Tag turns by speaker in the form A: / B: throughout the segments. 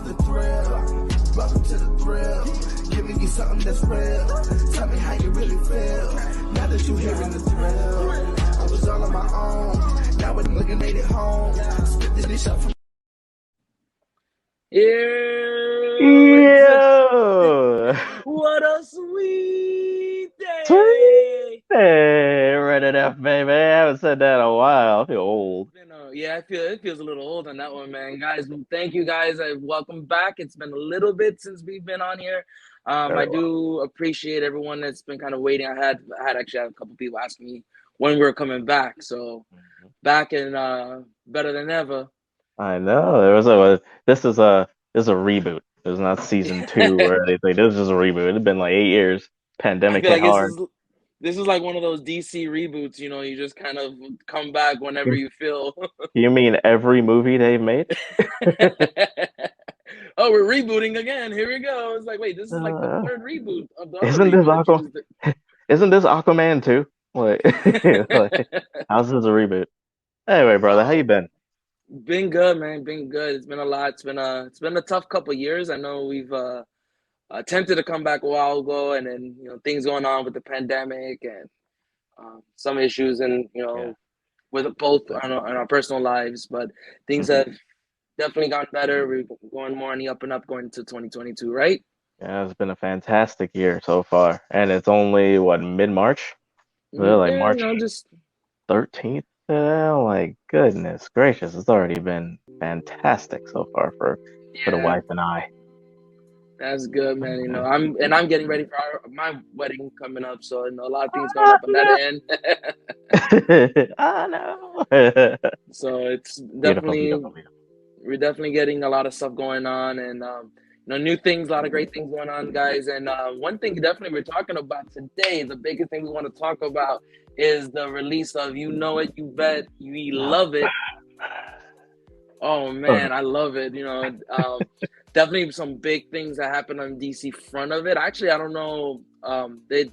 A: the thrill. Welcome to the thrill. Giving you something that's real. Tell me how you really feel. Now that you're hearing the thrill. I was all on my own. Now when looking made it home. Spit this dish up from
B: Yo!
C: What a sweet
B: Sweet
C: day!
B: day, right enough, baby. I haven't said that in a while. I feel old.
C: Yeah, I feel it feels a little old on that one, man. Guys, thank you guys. Welcome back. It's been a little bit since we've been on here. I
B: Very well.
C: do appreciate everyone that's been kind of waiting. I had actually had a couple people ask me when we were coming back. So back and better than ever.
B: I know. There was a this is a reboot. It's not season two or anything. This is just a reboot. It's been like 8 years.
C: I
B: Pandemic
C: feel
B: hit
C: like this
B: hard.
C: is this is like one of those DC reboots, you just kind of come back whenever
B: You
C: you feel.
B: you mean every movie they've made?
C: Oh, we're rebooting again. Here we go. It's like, wait, this is like the
B: Uh,
C: third reboot of the other
B: isn't this
C: reboot that you
B: Aqua?
C: just did.
B: Isn't this Aquaman too? Like, like, how's this a reboot? Anyway, brother, how you
C: Oh,
B: been?
C: been good, man. Been good. It's been a lot. It's been a tough couple years. I know we've attempted to come back a while ago, and then things going on with the pandemic and some issues, and
B: Yeah.
C: with both on our personal lives. But things
B: Mhm.
C: have definitely gotten better. We're going more on the up and up going into 2022, right?
B: Yeah, it's been a fantastic year so far, and it's only what mid-March? Like
C: Yeah,
B: March
C: just
B: 13th. Oh my goodness gracious, it's already been fantastic so far for the
C: yeah.
B: wife and I.
C: That's good, man.
B: Okay.
C: I'm getting ready for my wedding coming up, so a lot of things going
B: I
C: up on that
B: know.
C: end.
B: I know.
C: So it's
B: Beautiful,
C: definitely
B: beautiful, beautiful.
C: we're definitely getting a lot of stuff going on, and new things, a lot of great things going on, guys. And one thing definitely we're talking about today, the biggest thing we want to talk about is the release of You Know It, You Bet, We Love It. Oh man, I love it. Definitely some big things that happened on DC front of it. Actually, I don't know. The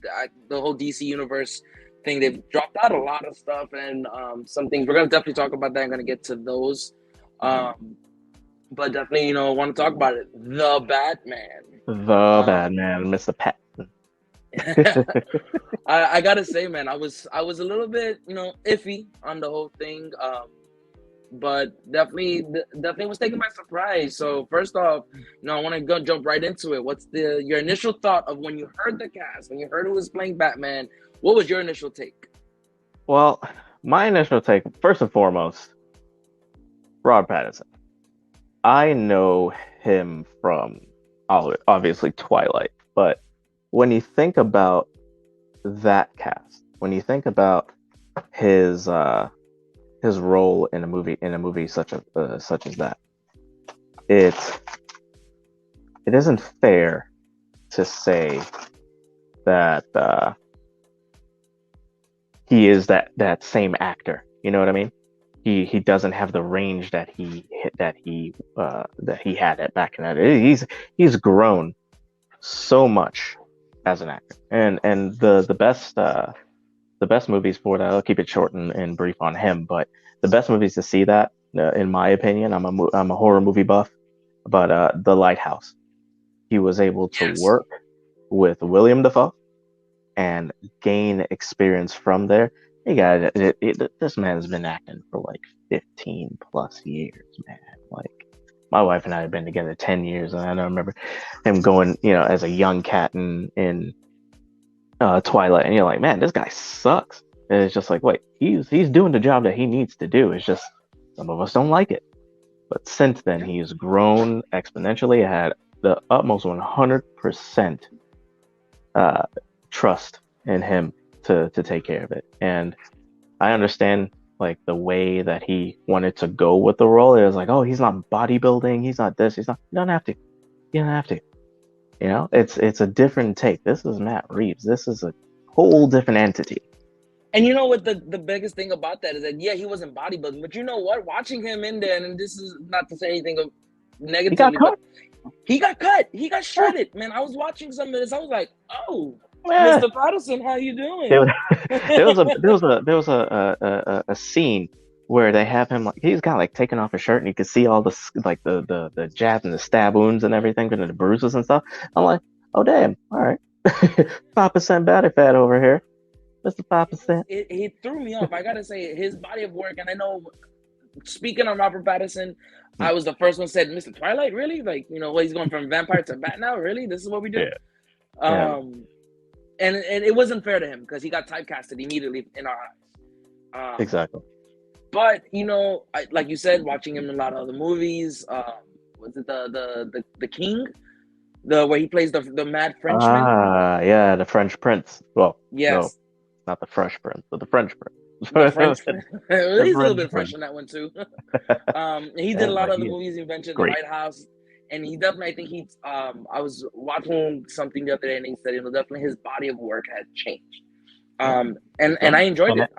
C: whole DC universe thing, they've dropped out a lot of stuff, and some things we're gonna definitely talk about that. I'm gonna get to those, but definitely, want to talk about it. The Batman.
B: The bad
C: Um,
B: man, Mr. Pat.
C: I gotta say, man, I was a little bit, iffy on the whole thing. But definitely was taken by surprise. So first off, I want to go jump right into it. What's your initial thought of when you heard the cast, when you heard who was playing Batman? What was your initial take?
B: Well, my initial take, first and foremost, Rob Pattinson. I know him from obviously Twilight, but when you think about that cast, when you think about his his role in a movie such as that, it it isn't fair to say that he is that same actor. You know what I mean? He doesn't have the range that he had at back in that. He's grown so much as an actor, and the best movies for that. I'll keep it short and brief on him, but the best movies to see that, in my opinion, I'm a horror movie buff, but The Lighthouse. He was able to
C: Yes.
B: work with William Dafoe and gain experience from there. This man's been acting for like 15 plus years, man. Like my wife and I have been together 10 years, and I remember him going, as a young cat in Twilight, and you're like, man, this guy sucks. And it's just like, wait, he's doing the job that he needs to do. It's just some of us don't like it. But since then,
C: Yeah.
B: he's grown exponentially. I had the utmost 100% uh, trust in him to take care of it. And I understand like the way that he wanted to go with the role. It was like, oh, he's not bodybuilding, he's not this, he's not. You don't have to. You don't have to. It's a different take. This is Matt Reeves. This is a whole different entity.
C: And you know what the biggest thing about that is that, yeah, he wasn't bodybuilding, but you know what? Watching him in there, and this is not to say anything
B: He got
C: negatively, but
B: cut.
C: he got cut. He got
B: Yeah,
C: shredded. Man, I was watching some of this. I was like, oh,
B: yeah.
C: Mr. Patterson, how you
B: There
C: doing?
B: was, there was a scene where they have him like he's got like taken off his shirt and you can see all the like the jabs and the stab wounds and everything and the bruises and stuff. I'm like, oh damn, all right, 5% body fat over here, Mr. 5%.
C: It threw me off. I gotta say, his body of work, and I know. Speaking of Robert Pattinson, I was the first one said, "Mr. Twilight, really? Like, what he's going from vampire to bat now? Really? This is what we do?"
B: Yeah.
C: And it wasn't fair to him because he got typecasted immediately in our eyes.
B: Exactly.
C: But like you said, watching him in a lot of other movies. Was it the King, where he plays the mad Frenchman?
B: Yeah, the French Prince. Well,
C: yes,
B: no, not the Fresh Prince, but the French Prince.
C: The French Prince. He's a little bit fresh in that one too. He did a lot of the movies. He mentioned The White House, and he definitely. I think he. I was watching something the other day, and he said, definitely his body of work had changed. And I enjoyed it.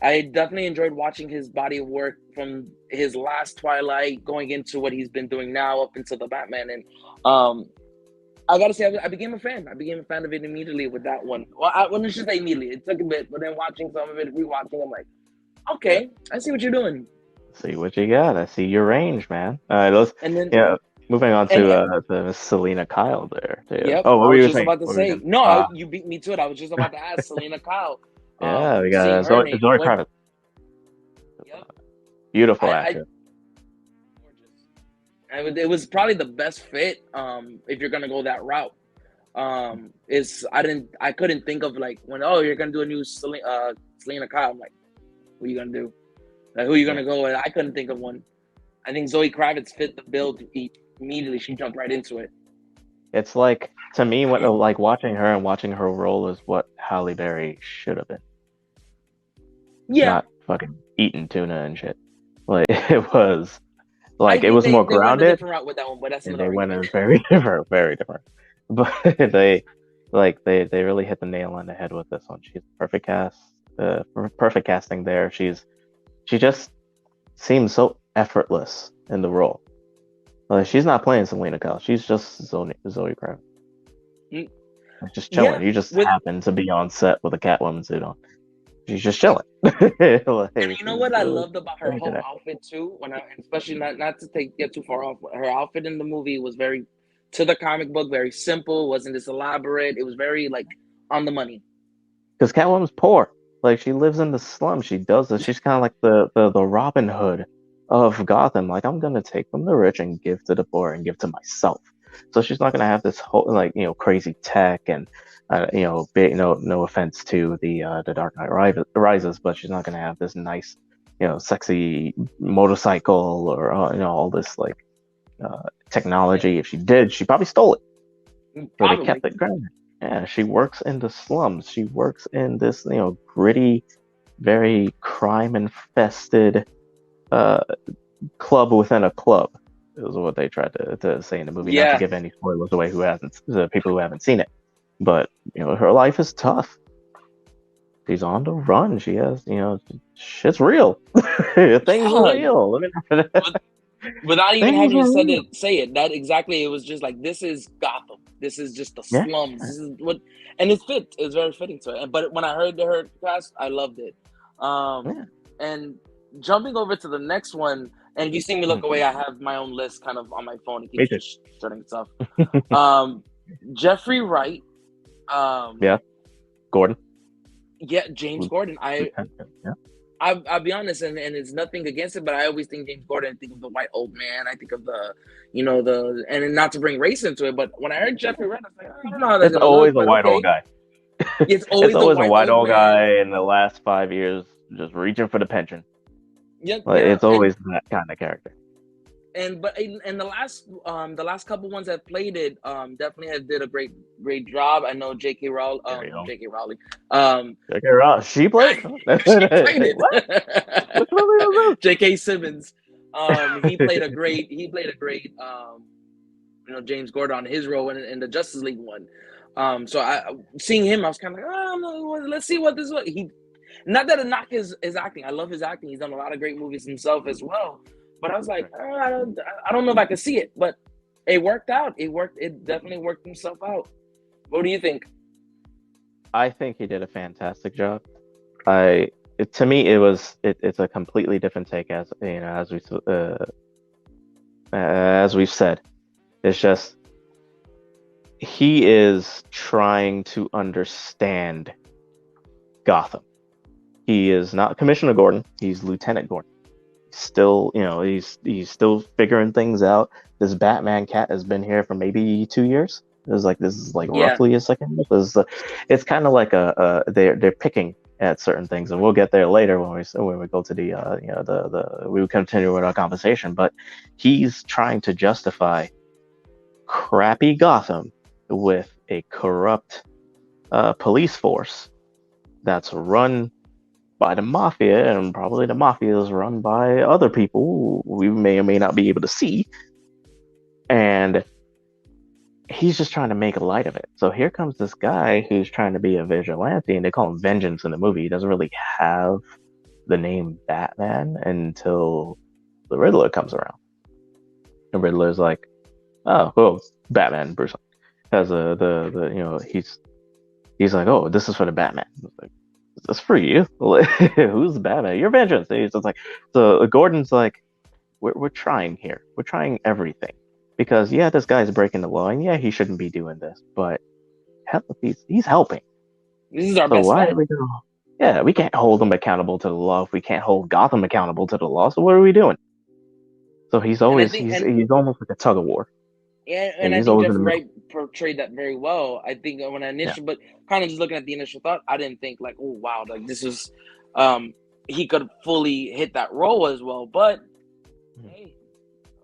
C: I definitely enjoyed watching his body of work from his last Twilight going into what he's been doing now up into the Batman. And I gotta say, I became a fan. I became a fan of it immediately with that one. Well, I wouldn't just say immediately. It took a bit, but then watching some of it, rewatching, I'm like, okay, I see what you're doing.
B: See what you got. I see your range, man. Moving on to Selena Kyle there. Too.
C: Yep.
B: Oh, what were you saying?
C: About to say? No, you beat me to it. I was just about to ask Selena Kyle.
B: Yeah, we got Zoe Kravitz.
C: Yep.
B: Beautiful actress.
C: It was probably the best fit if you're gonna go that route. I couldn't think of like when you're gonna do a new Selena Kyle. I'm like, who are you gonna do? Like, who are you gonna go with? I couldn't think of one. I think Zoe Kravitz fit the bill immediately. She jumped right into it.
B: It's like, to me, what like watching her and watching her role is what Halle Berry should have been.
C: Yeah.
B: Not fucking eating tuna and shit. Like it was. Like it was more grounded.
C: They went a different route with that one, but that's
B: they went a very different. But they really hit the nail on the head with this one. She's perfect perfect casting there. She just seems so effortless in the role. Like she's not playing Selena Kyle. She's just Zoe Kravitz. Just chilling. You just happen to be on set with a Catwoman suit on. She's just chilling.
C: And you know what I loved about her whole outfit too, especially not to get too far off. Her outfit in the movie was very to the comic book, very simple. Wasn't this elaborate? It was very like on the money.
B: Because Catwoman's poor. Like she lives in the slums. She does this. She's kind of like the Robin Hood of Gotham. Like I'm gonna take from the rich and give to the poor and give to myself. So she's not gonna have this whole crazy tech and. No offense to the Dark Knight Rises, but she's not gonna have this nice, sexy motorcycle or all this like technology. If she did, she probably stole it. But they kept it grounded. Yeah, she works in the slums. She works in this gritty, very crime infested club within a club. Is what they tried to say in the movie.
C: Yeah.
B: Not to give any spoilers away the people who haven't seen it. But her life is tough. She's on the run. She has, shit's real. Things are real.
C: Without even having to say it, that exactly. It was just like, this is Gotham. This is just the slums. This is what, and it fit. It's very fitting to it. But when I heard her cast, I loved it. And jumping over to the next one, and if you see me look away, I have my own list kind of on my phone. It keeps starting stuff. Jeffrey Wright.
B: Gordon.
C: Yeah, James Gordon. I'll be honest, and it's nothing against it, but I always think James Gordon. I think of the white old man. I think of and not to bring race into it, but when I heard Jeffrey Wright, I was like, I don't know how that's
B: always a white old guy.
C: It's always
B: a white old guy in the last 5 years just reaching for the pension. It's always that kind of character.
C: But in the last couple ones that played it, definitely did a great job. I know J.K. Rowling. J.K. Rowling.
B: She played.
C: She played it. J.K. Simmons. He played a great. James Gordon on his role in the Justice League one. So seeing him, I was kind of like, let's see what this was. Not that a knock his acting. I love his acting. He's done a lot of great movies himself as well. But I was like, I don't know if I could see it. But it worked out. It definitely worked himself out. What do you think?
B: I think he did a fantastic job. I to me, it's a completely different take, as you know, as we've said. It's just he is trying to understand Gotham. He is not Commissioner Gordon. He's Lieutenant Gordon. Still, he's still figuring things out. This Batman cat has been here for maybe 2 years. This is like
C: Yeah,
B: roughly a second. It's kind of like they're picking at certain things, and we'll get there later when we go to the the we will continue with our conversation. But he's trying to justify crappy Gotham with a corrupt police force that's run by the mafia, and probably the mafia is run by other people we may or may not be able to see. And he's just trying to make light of it. So here comes this guy who's trying to be a vigilante, and they call him Vengeance in the movie. He doesn't really have the name Batman until the Riddler comes around. The Riddler's like, oh, well, Batman, Bruce has he's like, oh, this is for the Batman. Like, that's for you. Who's Batman? You're Vengeance. And he's just like, so Gordon's like, we're trying here. We're trying everything because yeah, this guy's breaking the law, and yeah, he shouldn't be doing this, but hell, he's helping.
C: this is our
B: So
C: best
B: why
C: friend.
B: are we going? Yeah, we can't hold him accountable to the law if we can't hold Gotham accountable to the law. So what are we doing? So he's
C: And I
B: always
C: think,
B: he's almost like a tug of war, and
C: and I
B: he's
C: think
B: always in the
C: Jeffrey
B: middle.
C: Wright portrayed that very well. I think when I
B: Yeah.
C: but kind of just looking at the initial thought, I didn't think like, oh wow, like this is, he could fully hit that role as well. But hey,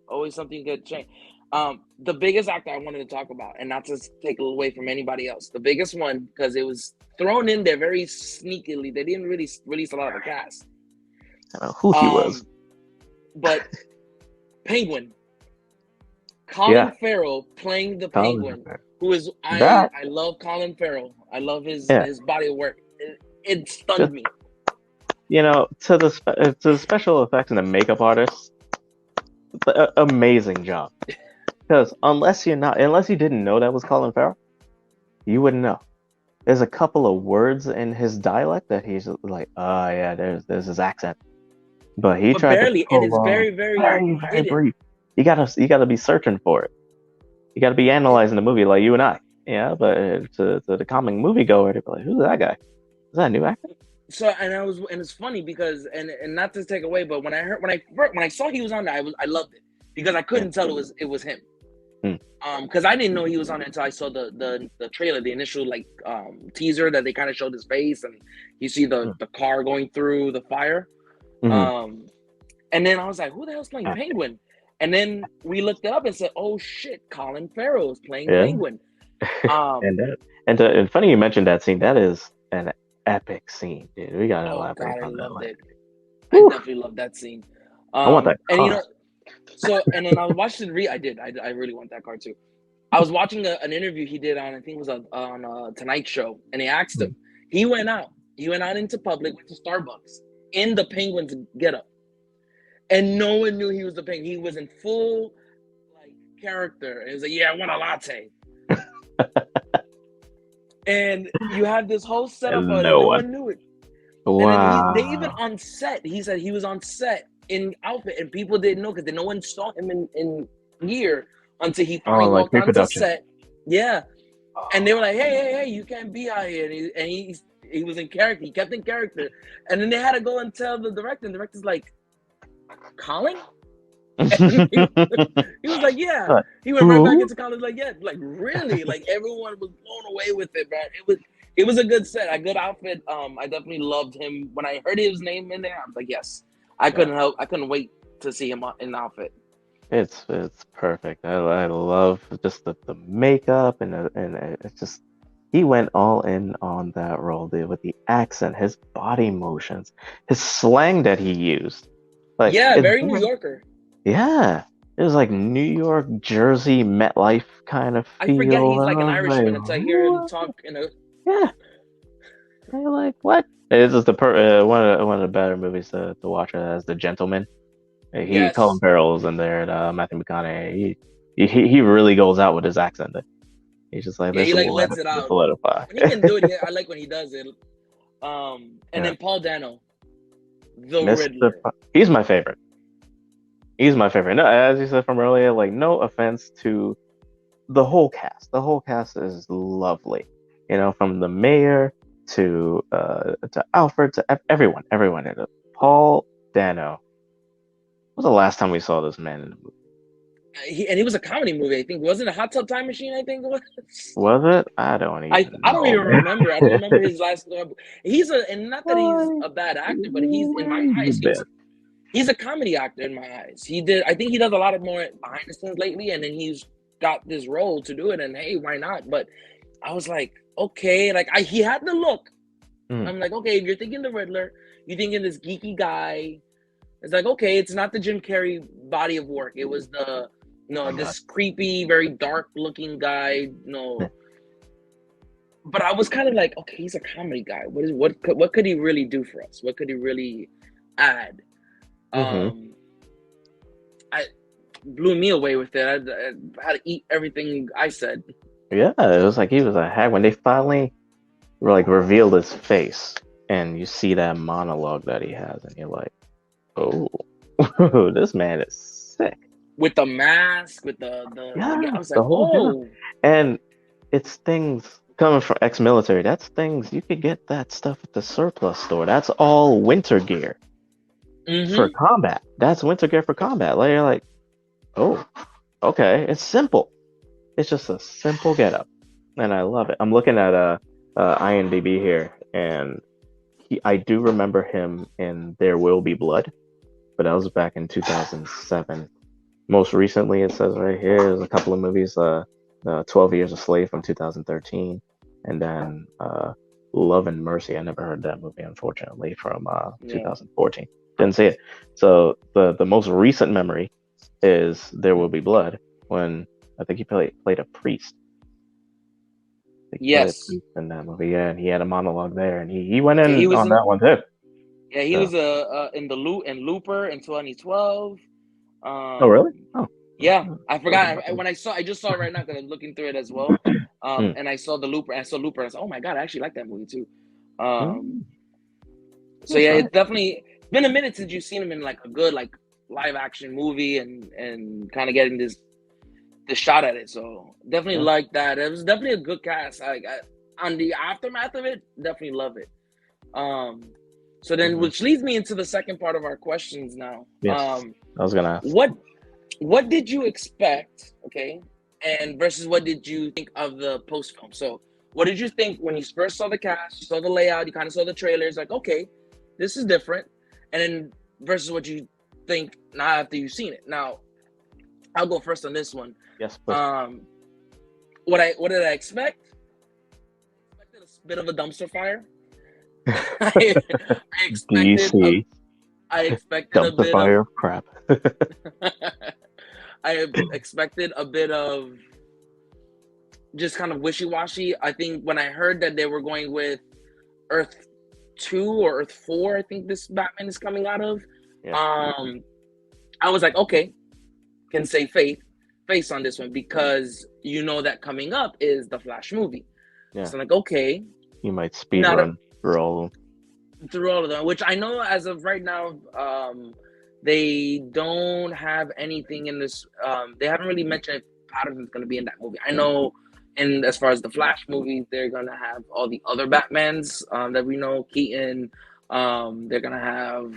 C: always something could change. The biggest actor I wanted to talk about, and not to take it away from anybody else, the biggest one because it was thrown in there very sneakily. They didn't really release a lot of the cast.
B: I don't know who he was.
C: But Penguin. Colin
B: Yeah,
C: Farrell playing the
B: Colin
C: Penguin,
B: Farrell.
C: who is
B: That
C: I love Colin Farrell. I love his
B: yeah,
C: body of work. It stunned
B: just
C: me.
B: to the special effects and the makeup artists, amazing job. Because unless you didn't know that was Colin Farrell, you wouldn't know. There's a couple of words in his dialect that he's like, oh yeah, there's his accent, but he
C: But
B: tried to
C: barely, and
B: pull
C: it's
B: off
C: very, very
B: very
C: hidden.
B: brief. You gotta be searching for it. You gotta be analyzing the movie like you and I. Yeah, but to the comic moviegoer, they'd be like, who's that guy? Is that a new actor?
C: So and it's funny because and not to take away, but when I saw he was on there, I loved it because I
B: Yeah.
C: couldn't tell it was him.
B: Hmm.
C: Because I didn't know he was on it until I saw the trailer, the initial teaser that they kind of showed his face, and you see the car going through the fire.
B: Mm-hmm.
C: And then I was like, who the hell's playing Penguin? And then we looked it up and said, oh shit, Colin Farrell is playing
B: Yeah.
C: Penguin.
B: And funny you mentioned that scene. That is an epic scene, dude. We gotta
C: Oh
B: elaborate
C: God, I
B: on that
C: loved
B: later.
C: it. I
B: Whew.
C: definitely loved that scene.
B: I want that
C: And
B: car.
C: so and then I was watching I really want that car too. I was watching an interview he did on, I think it was on Tonight Show, and they asked him. He went out into public, went to Starbucks in the Penguin's getup, and no one knew he was the Penguin. He was in full like character. He was like, "Yeah, I want a latte." And you have this whole setup
B: And
C: of it,
B: no
C: no
B: one.
C: one knew it. And then they even
B: Wow.
C: on set, he said he was on set in outfit, and people didn't know because no one saw him in gear until he finally
B: Oh, like
C: walked onto
B: pre-production.
C: set. Yeah, and they were like, "Hey, you can't be out here." And he was in character. He kept in character, and then they had to go and tell the director. And the director's like, "Colin." He was like, "Yeah." He went right back into college, like, "Yeah." Like, really? Like, everyone was blown away with it, man. It was a good set, a good outfit. I definitely loved him. When I heard his name in there, I was like, yes. I couldn't wait to see him in the outfit.
B: It's perfect. I love just the makeup and it's just he went all in on that role, dude, with the accent, his body motions, his slang that he used. Like
C: Yeah, very New Yorker.
B: Yeah, it was like New York, Jersey, MetLife kind of feel.
C: I forget he's like an
B: I was
C: Irishman
B: like,
C: until I hear him talk in a.
B: yeah. They're like, what? It's just one of the better movies to watch as The Gentleman. Colin
C: Yes.
B: Farrell's in there, and Matthew McConaughey. He really goes out with his accent. He's just like,
C: Yeah,
B: this
C: he like
B: will
C: lets it out.
B: solidify.
C: When he can do it, I like when he does it. And then Paul Dano. the
B: Mr.
C: Riddler.
B: He's my favorite. He's my favorite. No, as you said from earlier, like no offense to the whole cast. The whole cast is lovely. You know, from the mayor to Alfred to everyone in it. Paul Dano. When was the last time we saw this man in a movie?
C: He was a comedy movie, I think. Wasn't it Hot Tub Time Machine? I think it was.
B: Was it? I don't even
C: I don't
B: know,
C: even
B: man.
C: remember. I don't remember his last. He's a and not that he's
B: Why?
C: a bad actor, but he's in my
B: Where you
C: eyes.
B: been?
C: He's a comedy actor in my eyes. He did. I think he does a lot of more behind the scenes lately, and then he's got this role to do it. And hey, why not? But I was like, okay, like he had the look.
B: Mm.
C: I'm like, okay, if you're thinking the Riddler, you're thinking this geeky guy. It's like, okay, it's not the Jim Carrey body of work. It was the this creepy, very dark looking guy. But I was kind of like, okay, he's a comedy guy. What could he really do for us? What could he really add?
B: Mm-hmm.
C: I blew me away with it. I had to eat everything I said.
B: Yeah, it was like he was a hack when they finally like revealed his face, and you see that monologue that he has, and you're like, oh, this man is sick.
C: With the mask, with
B: Yeah,
C: I was like,
B: the whole job.
C: oh,
B: And it's things coming from ex-military. That's things you could get that stuff at the surplus store. That's all winter gear for combat. That's winter gear for combat. Like you're like, oh, okay. It's simple. It's just a simple getup, and I love it. I'm looking at IMDb here, and I do remember him in There Will Be Blood, but that was back in 2007. Most recently, it says right here, there's a couple of movies, 12 Years a Slave from 2013, and then Love and Mercy. I never heard that movie, unfortunately, from 2014. Didn't see it. So the most recent memory is There Will Be Blood, when I think he played a priest. Played a
C: yes.
B: priest in that movie, yeah, and he had a monologue there, and he went in
C: He was
B: on that one too.
C: Yeah, he was in Looper in 2012.
B: Oh, really? Oh.
C: Yeah, I forgot. I just saw it right now because I'm looking through it as well. And I saw the Looper. I saw Looper. And I said, "Oh my god, I actually like that movie too." So yeah, it's definitely been a minute since you've seen him in like a good like live action movie and kind of getting this shot at it. So definitely like that. It was definitely a good cast. On the aftermath of it, definitely love it. So then, which leads me into the second part of our questions now.
B: Yes, I was gonna ask.
C: What did you expect? Okay, and versus what did you think of the post film? So, what did you think when you first saw the cast? You saw the layout. You kind of saw the trailers. Like, okay, this is different. And then versus what you think now after you've seen it. Now, I'll go first on this one.
B: Yes, please.
C: What did I expect? I expected a bit of a dumpster fire. I expected I expected a bit
B: of crap.
C: I expected a bit of just kind of wishy-washy. I think when I heard that they were going with Earth 2 or Earth 4, I think this Batman is coming out of. Yeah. I was like, okay, can say face on this one because you know that coming up is the Flash movie. Yeah. So I'm like, okay.
B: You might speed run through
C: all of them, which I know as of right now, they don't have anything in this. They haven't really mentioned if Patterson's going to be in that movie. I know, and as far as the Flash movies, they're going to have all the other Batmans that we know. Keaton, they're going to have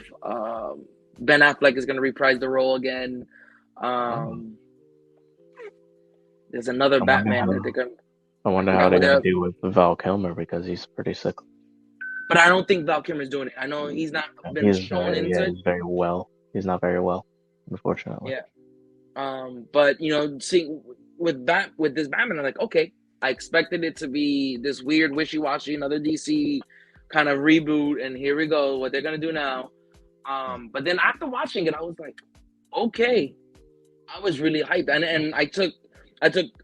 C: Ben Affleck is going to reprise the role again. There's another Batman that they're going to.
B: I wonder how they're going to do with Val Kilmer because he's pretty sick.
C: But I don't think Val Kilmer's doing it. I know he's not been shown into it.
B: He's very well. He's not very well, unfortunately.
C: Yeah. But seeing with this Batman, I'm like, okay, I expected it to be this weird wishy-washy, another DC kind of reboot, and here we go, what they're gonna do now. But then after watching it, I was like, okay, I was really hyped, and I took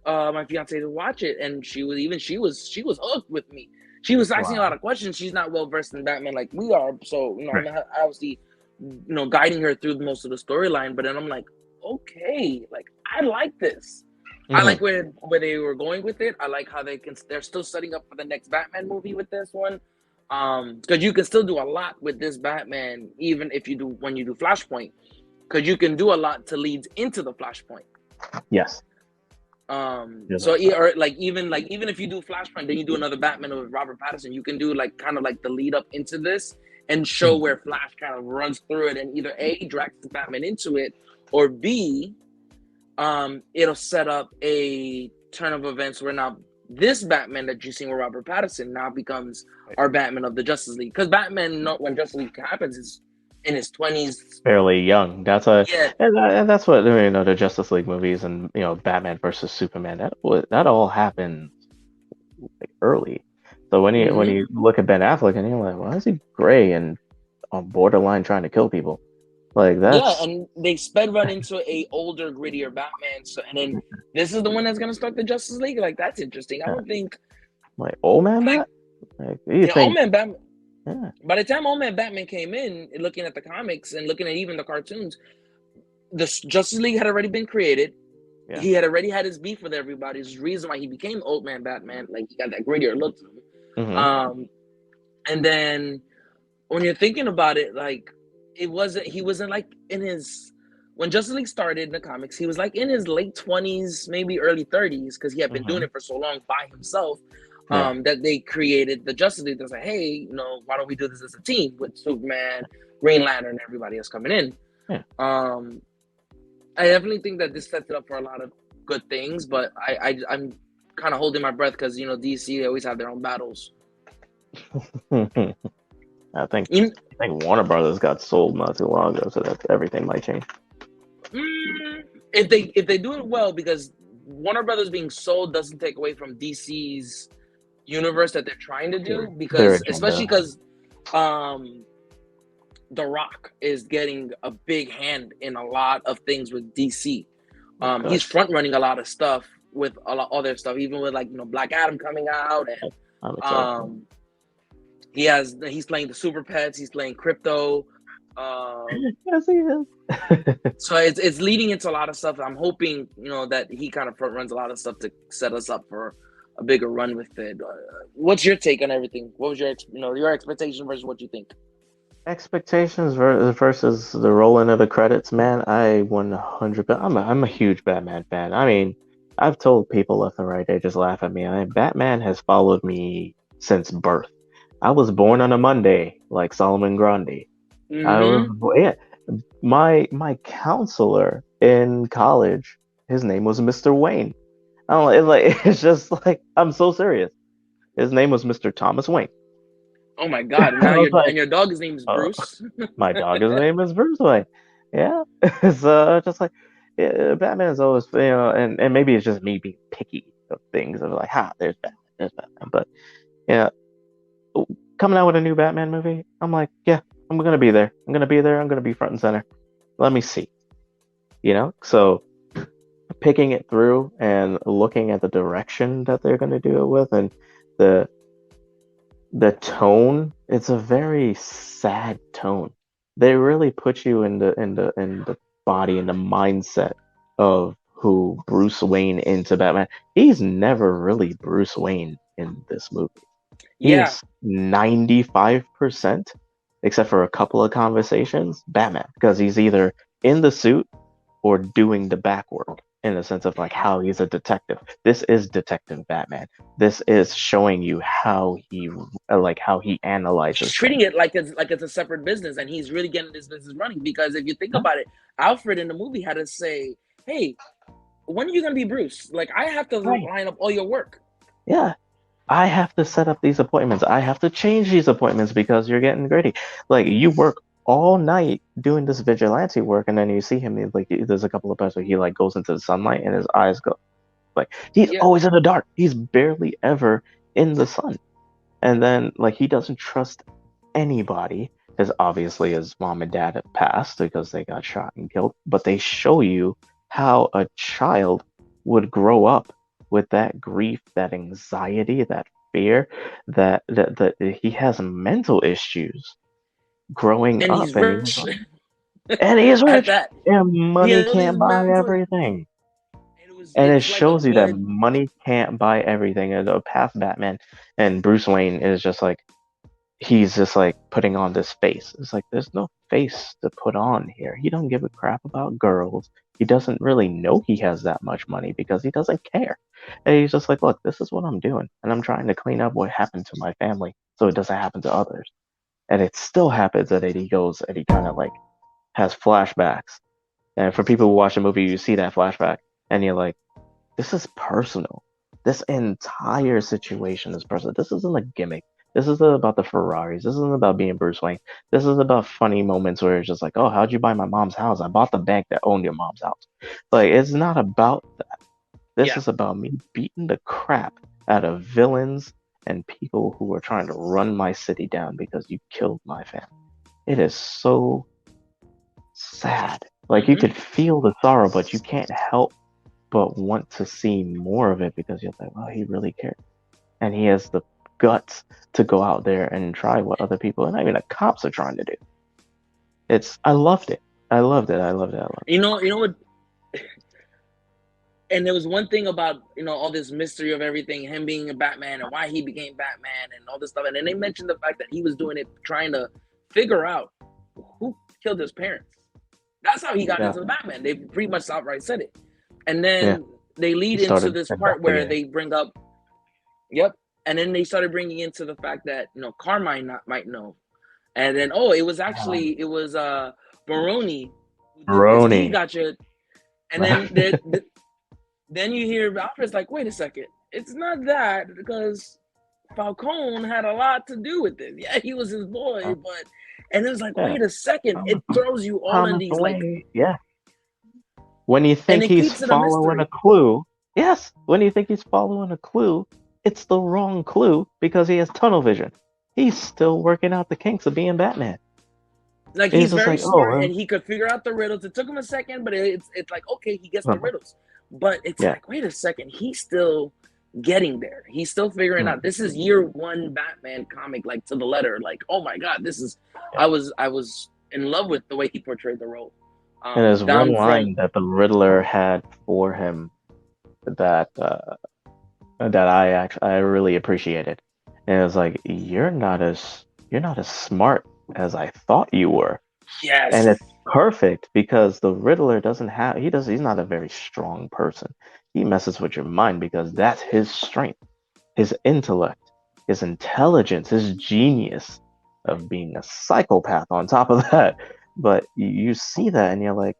C: my fiance to watch it, and she was hooked with me. She was asking a lot of questions. She's not well versed in Batman like we are, so I'm obviously guiding her through most of the storyline. But then I'm like, okay, like I like this. I like where they were going with it. I like how they're still setting up for the next Batman movie with this one. Because you can still do a lot with this Batman, even if you do when you do Flashpoint, because you can do a lot to lead into the Flashpoint.
B: Yes.
C: So or even if you do Flashpoint, then you do another Batman with Robert Pattinson, you can do like kind of like the lead up into this and show where Flash kind of runs through it, and either A, drags the Batman into it, or B, it'll set up a turn of events where now this Batman that you've seen with Robert Pattinson now becomes our Batman of the Justice League. Because Batman, when Justice League happens, is in his 20s.
B: Fairly young.
C: Yeah.
B: And that's what, you know, the Justice League movies and, you know, Batman versus Superman. That all happened like early. So when you look at Ben Affleck and you're like, why is he gray and on borderline trying to kill people? Like
C: Yeah,
B: that's
C: and they sped run into a older, grittier Batman. So, and then this is the one that's gonna start the Justice League. Like, that's interesting. I don't think
B: like old man
C: like
B: Bat. Like you think?
C: Old Man Batman.
B: Yeah,
C: By the time Old Man Batman came in, looking at the comics and looking at even the cartoons, the Justice League had already been created.
B: yeah.
C: He had already had his beef with everybody. There's a reason why he became Old Man Batman. Like, he got that grittier look to him. And then when you're thinking about it, like, he wasn't like in his, when Justice League started in the comics, he was like in his late 20s, maybe early 30s, because he had been doing it for so long by himself. That they created the Justice League. They was like, hey, you know, why don't we do this as a team with Superman, Green Lantern, and everybody else coming in?
B: Yeah.
C: I definitely think that this sets it up for a lot of good things, but I'm kind of holding my breath because, you know, DC, they always have their own battles.
B: I think Warner Brothers got sold not too long ago, so that everything might change.
C: If they do it well, because Warner Brothers being sold doesn't take away from DC's universe that they're trying to do, because especially because The Rock is getting a big hand in a lot of things with DC. He's front running a lot of stuff with a lot other stuff, even with, like, you know, Black Adam coming out, and he's playing the Super Pets, he's playing Crypto.
B: Yes, he is.
C: So it's leading into a lot of stuff. I'm hoping, you know, that he kind of front runs a lot of stuff to set us up for a bigger run with it. What's your take on everything? What was your expectation versus what you think?
B: Expectations versus the rolling of the credits, man. I 100%. I'm a huge Batman fan. I mean, I've told people left and right, they just laugh at me. Batman has followed me since birth. I was born on a Monday, like Solomon Grundy. My counselor in college, his name was Mr. Wayne. I don't know, it's just like, I'm so serious. His name was Mr. Thomas Wayne.
C: Oh my God! Now your dog's name is Bruce.
B: My dog's name is Bruce Wayne. Yeah, it's just like Batman's always, you know, and maybe it's just me being picky of things. Of like, there's Batman, but yeah, coming out with a new Batman movie, I'm like, yeah, I'm gonna be there. I'm gonna be front and center. Let me see, you know. So picking it through and looking at the direction that they're gonna do it with, and the tone, it's a very sad tone. They really put you in the body and the mindset of who Bruce Wayne into Batman. He's never really Bruce Wayne in this movie. He's 95%, except for a couple of conversations, Batman, because he's either in the suit or doing the back work, in the sense of like how he's a detective. This is Detective Batman. This is showing you how he analyzes.
C: He's treating it like it's a separate business, and he's really getting this business running. Because if you think about it, Alfred in the movie had to say, "Hey, when are you gonna be Bruce? Like, I have to line up all your work."
B: Yeah, I have to set up these appointments. I have to change these appointments because you're getting gritty. Like, you work all night doing this vigilante work, and then you see him, like, there's a couple of times where he like goes into the sunlight and his eyes go, like, he's always in the dark. He's barely ever in the sun. And then, like, he doesn't trust anybody, because obviously his mom and dad have passed because they got shot and killed. But they show you how a child would grow up with that grief, that anxiety, that fear, that he has mental issues growing
C: and
B: up.
C: He's rich.
B: And he's rich. And money can't buy everything. And it shows you that money can't buy everything. And past Batman and Bruce Wayne is just like, he's just like putting on this face. It's like there's no face to put on here. He don't give a crap about girls. He doesn't really know he has that much money because he doesn't care. And he's just like, look, this is what I'm doing, and I'm trying to clean up what happened to my family so it doesn't happen to others. And it still happens, and then he goes and he kind of like has flashbacks. And for people who watch the movie, you see that flashback, and you're like, this is personal. This entire situation is personal. This isn't a gimmick. This isn't about the Ferraris. This isn't about being Bruce Wayne. This is about funny moments where it's just like, oh, how'd you buy my mom's house? I bought the bank that owned your mom's house. Like, it's not about that. This
C: Yeah.
B: is about me beating the crap out of villains and people who are trying to run my city down because you killed my family. It is so sad. Like, you
C: Mm-hmm.
B: could feel the sorrow, but you can't help but want to see more of it because you're like, well, he really cares. And he has the guts to go out there and try what other people, and not even the cops, are trying to do. I loved it. I loved it. I loved it. I loved it.
C: You know what? And there was one thing about all this mystery of everything, him being a Batman and why he became Batman and all this stuff. And then they mentioned the fact that he was doing it trying to figure out who killed his parents. That's how he got
B: Yeah.
C: into the Batman. They pretty much outright said it. And
B: Yeah.
C: then they lead
B: He
C: into
B: started
C: this part where
B: investigating.
C: they bring up, yep. And then they started bringing into the fact that Carmine might know. And then it was Baroni who did this. He
B: Roni.
C: got you. And then then you hear Alfred's like, wait a second, it's not that, because Falcone had a lot to do with this. Yeah, he was his boy, but and it was like,
B: Yeah.
C: wait a second, it throws you all in
B: Thomas
C: these like,
B: Wayne. Yeah. When you think
C: and it
B: he's
C: keeps it a
B: following
C: mystery.
B: a clue, yes. When you think he's following a clue, it's the wrong clue because he has tunnel vision. He's still working out the kinks of being Batman.
C: Like,
B: And
C: he's
B: just
C: very
B: like,
C: smart and he could figure out the riddles. It took him a second, but it's like, okay, he gets the riddles. But it's
B: yeah.
C: like, wait a second, he's still getting there. He's still figuring out. This is year one Batman comic, like to the letter. Like, oh my God, this is. I was in love with the way he portrayed the role.
B: And there's one
C: Down
B: line
C: from
B: that the Riddler had for him that I really appreciated. And it was like, you're not as smart as I thought you were.
C: yes,
B: And it's perfect because the Riddler he's not a very strong person. He messes with your mind because that's his strength, his intellect, his intelligence, his genius of being a psychopath on top of that. But you see that and you're like,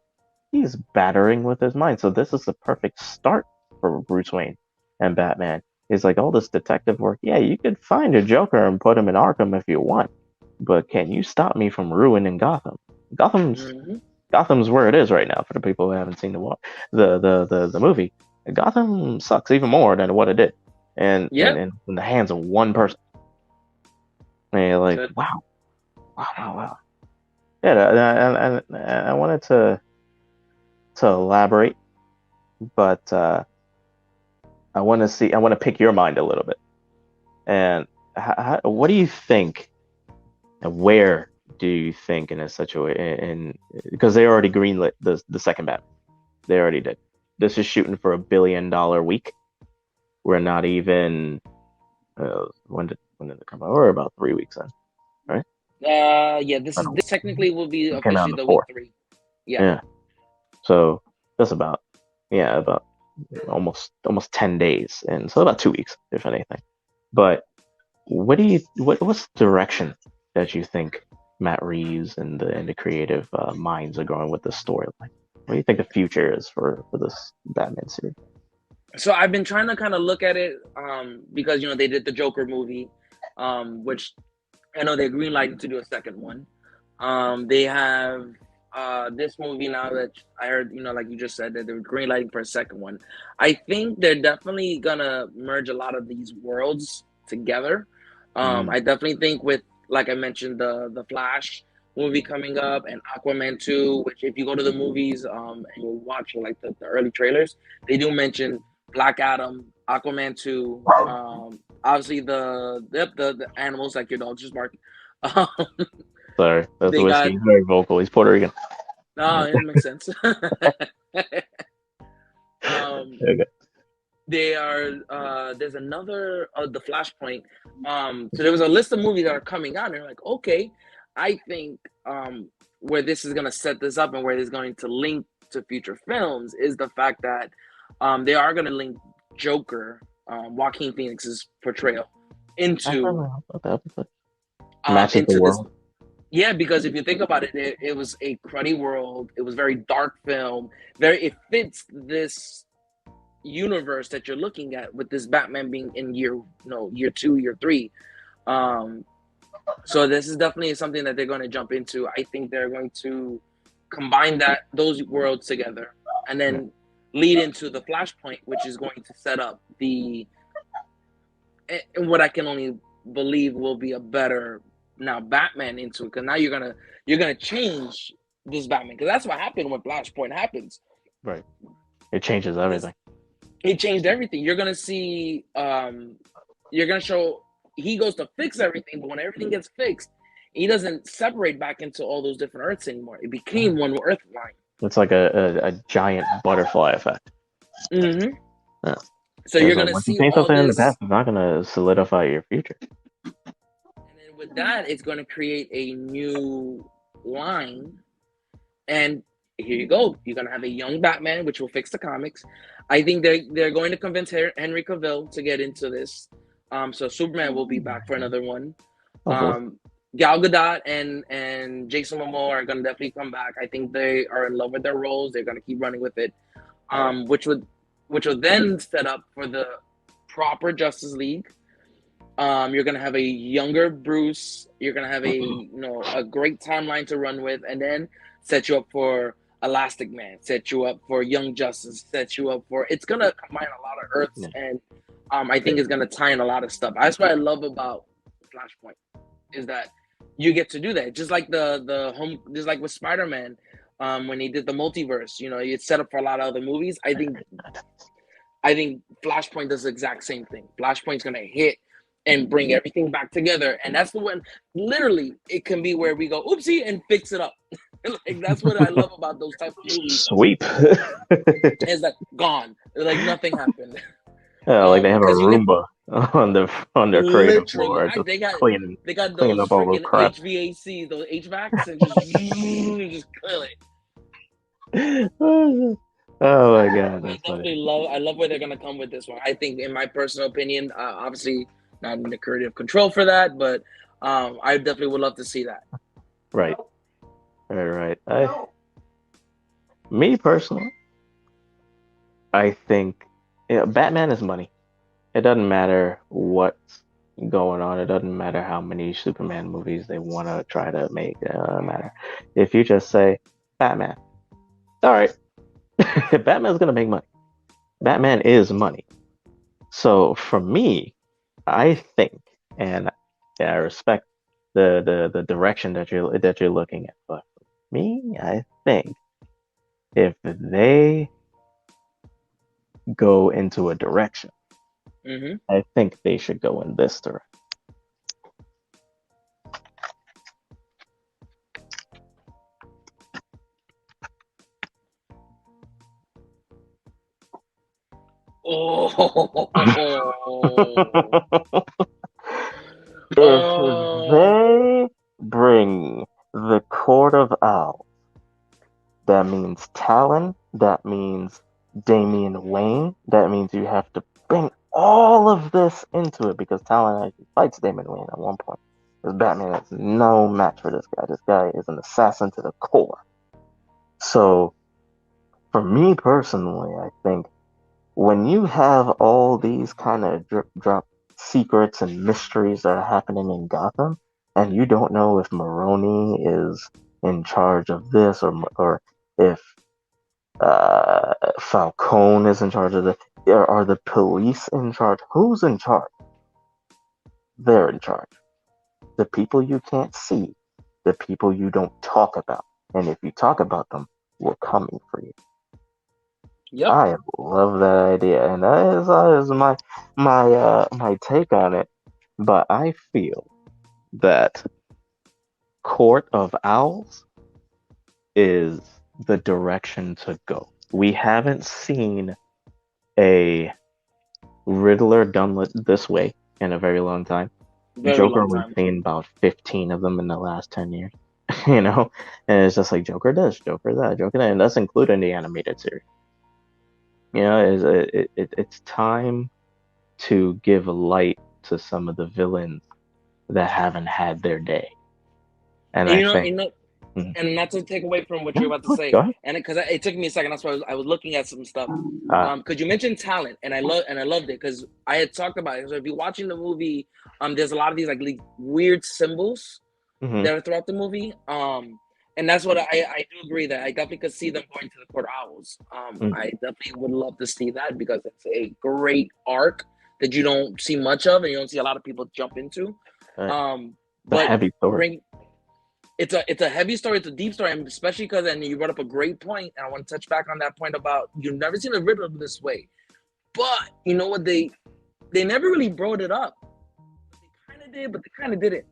B: he's battering with his mind. So this is the perfect start for Bruce Wayne and Batman. It's like all this detective work. Yeah, you could find a Joker and put him in Arkham if you want, but can you stop me from ruining Gotham? Gotham's where it is right now for the people who haven't seen the movie. Gotham sucks even more than what it did, and in the hands of one person. And you're like, wow. Yeah, and I wanted to elaborate, but I want to pick your mind a little bit. And what do you think? And where do you think in a situation? Because they already greenlit the second Batman. They already did. This is shooting for $1 billion week. We're not even. When did it come out? We're about 3 weeks in, right?
C: Yeah. This technically will be officially the week 3. Yeah.
B: So that's about almost 10 days, and so about 2 weeks, if anything. But what's the direction that you think Matt Reeves and the creative minds are going with the storyline? What do you think the future is for this Batman series?
C: So I've been trying to kind of look at it because they did the Joker movie, which I know they're greenlighting to do a second one. They have this movie now that I heard, like you just said, that they're greenlighting for a second one. I think they're definitely gonna merge a lot of these worlds together. I definitely think with, like I mentioned, the Flash movie coming up and Aquaman 2, which if you go to the movies and you watch like the early trailers, they do mention Black Adam, Aquaman 2, obviously the animals, like your dog just barking.
B: Sorry, that's
C: They
B: Whiskey.
C: got
B: He's very vocal. He's Puerto Rican.
C: it makes sense.
B: Okay.
C: they are. There's another the Flashpoint. So there was a list of movies that are coming out, and they're like, okay, I think where this is gonna set this up and where it's going to link to future films is the fact that they are gonna link Joker, Joaquin Phoenix's portrayal,
B: I don't
C: into
B: know what that was. Matches the
C: into this.
B: world.
C: Yeah, because if you think about it, it was a cruddy world. It was very dark film. It fits this universe that you're looking at with this Batman being in year 2, year 3. Um, so this is definitely something that they're going to jump into. I think they're going to combine those worlds together and then lead into the Flashpoint, which is going to set up and what I can only believe will be a better now Batman into it, because now you're gonna change this Batman, because that's what happened when Flashpoint happens.
B: Right. It changes everything.
C: It changed everything. You're gonna see. You're gonna show he goes to fix everything, but when everything gets fixed, he doesn't separate back into all those different Earths anymore. It became one Earth line.
B: It's like a giant butterfly effect.
C: Mm-hmm.
B: Yeah.
C: So you're
B: Like,
C: gonna
B: once you
C: see
B: change
C: all
B: something in the
C: this,
B: past, it's not gonna solidify your future.
C: and then with that, it's gonna create a new line. And here you go. You're gonna have a young Batman, which will fix the comics. I think they're going to convince Henry Cavill to get into this. So Superman will be back for another one. Gal Gadot and Jason Momoa are gonna definitely come back. I think they are in love with their roles. They're gonna keep running with it. Which would then set up for the proper Justice League. You're gonna have a younger Bruce. You're gonna have a great timeline to run with, and then set you up for Elastic Man, set you up for Young Justice, set you up for. It's gonna combine a lot of Earths, and I think it's gonna tie in a lot of stuff. That's what I love about Flashpoint, is that you get to do that. Just like just like with Spider-Man, when he did the multiverse, it's set up for a lot of other movies. I think Flashpoint does the exact same thing. Flashpoint's gonna hit and bring everything back together, and that's the one. Literally, it can be where we go oopsie and fix it up. Like, that's what I love about those type of movies.
B: Sweep.
C: It's like gone, like nothing happened.
B: Yeah, like they have a Roomba on their creative floor, just
C: they got
B: cleaning
C: those
B: up all those
C: freaking
B: crap.
C: HVAC, those HVACs, and just clear it.
B: Oh my god, that's funny.
C: I love where they're gonna come with this one. I think, in my personal opinion, obviously not in the creative control for that, but I definitely would love to see that.
B: Right. Me personally, I think Batman is money. It doesn't matter what's going on. It doesn't matter how many Superman movies they want to try to make. It doesn't matter. If you just say Batman, all right, Batman's gonna make money. Batman is money. So for me, I think, and I respect the direction that you're looking at. But for me, I think if they go into a direction, I think they should go in this direction.
C: Oh.
B: If they bring the Court of Owls, that means Talon, that means Damian Wayne, that means you have to bring all of this into it, because Talon actually fights Damian Wayne at one point. Because Batman has no match for this guy. This guy is an assassin to the core. So, for me personally, I think when you have all these kind of drip-drop secrets and mysteries that are happening in Gotham, and you don't know if Maroni is in charge of this, or if Falcone is in charge of it, are the police in charge? Who's in charge? They're in charge. The people you can't see, the people you don't talk about, and if you talk about them, we're coming for you.
C: Yep.
B: I love that idea, and that is my take on it. But I feel that Court of Owls is the direction to go. We haven't seen a Riddler done this way in a very long time.
C: Very
B: Joker,
C: long
B: we've
C: time.
B: seen about 15 of them in the last 10 years. You know, and it's just like Joker this, Joker that, Joker that, and that's including the animated series. You know, it's time to give light to some of the villains that haven't had their day. And
C: And
B: I think,
C: and not to take away from what
B: yeah,
C: you're about to say,
B: go ahead.
C: and because it took me a second, that's why I was looking at some stuff.
B: Uh,
C: Because you mentioned talent, and I loved it because I had talked about it. So if you're watching the movie, there's a lot of these like weird symbols
B: mhm,
C: that are throughout the movie. And that's what I do agree that I definitely could see them going to the Court of Owls.
B: mhm.
C: I definitely would love to see that because it's a great arc that you don't see much of, and you don't see a lot of people jump into.
B: Uh, the
C: But
B: heavy story.
C: bring it's a heavy story, it's a deep story, and especially because, and you brought up a great point, and I want to touch back on that point about you've never seen a Riddler this way. But you know what, they never really brought it up. They kind of did, but they kind of didn't.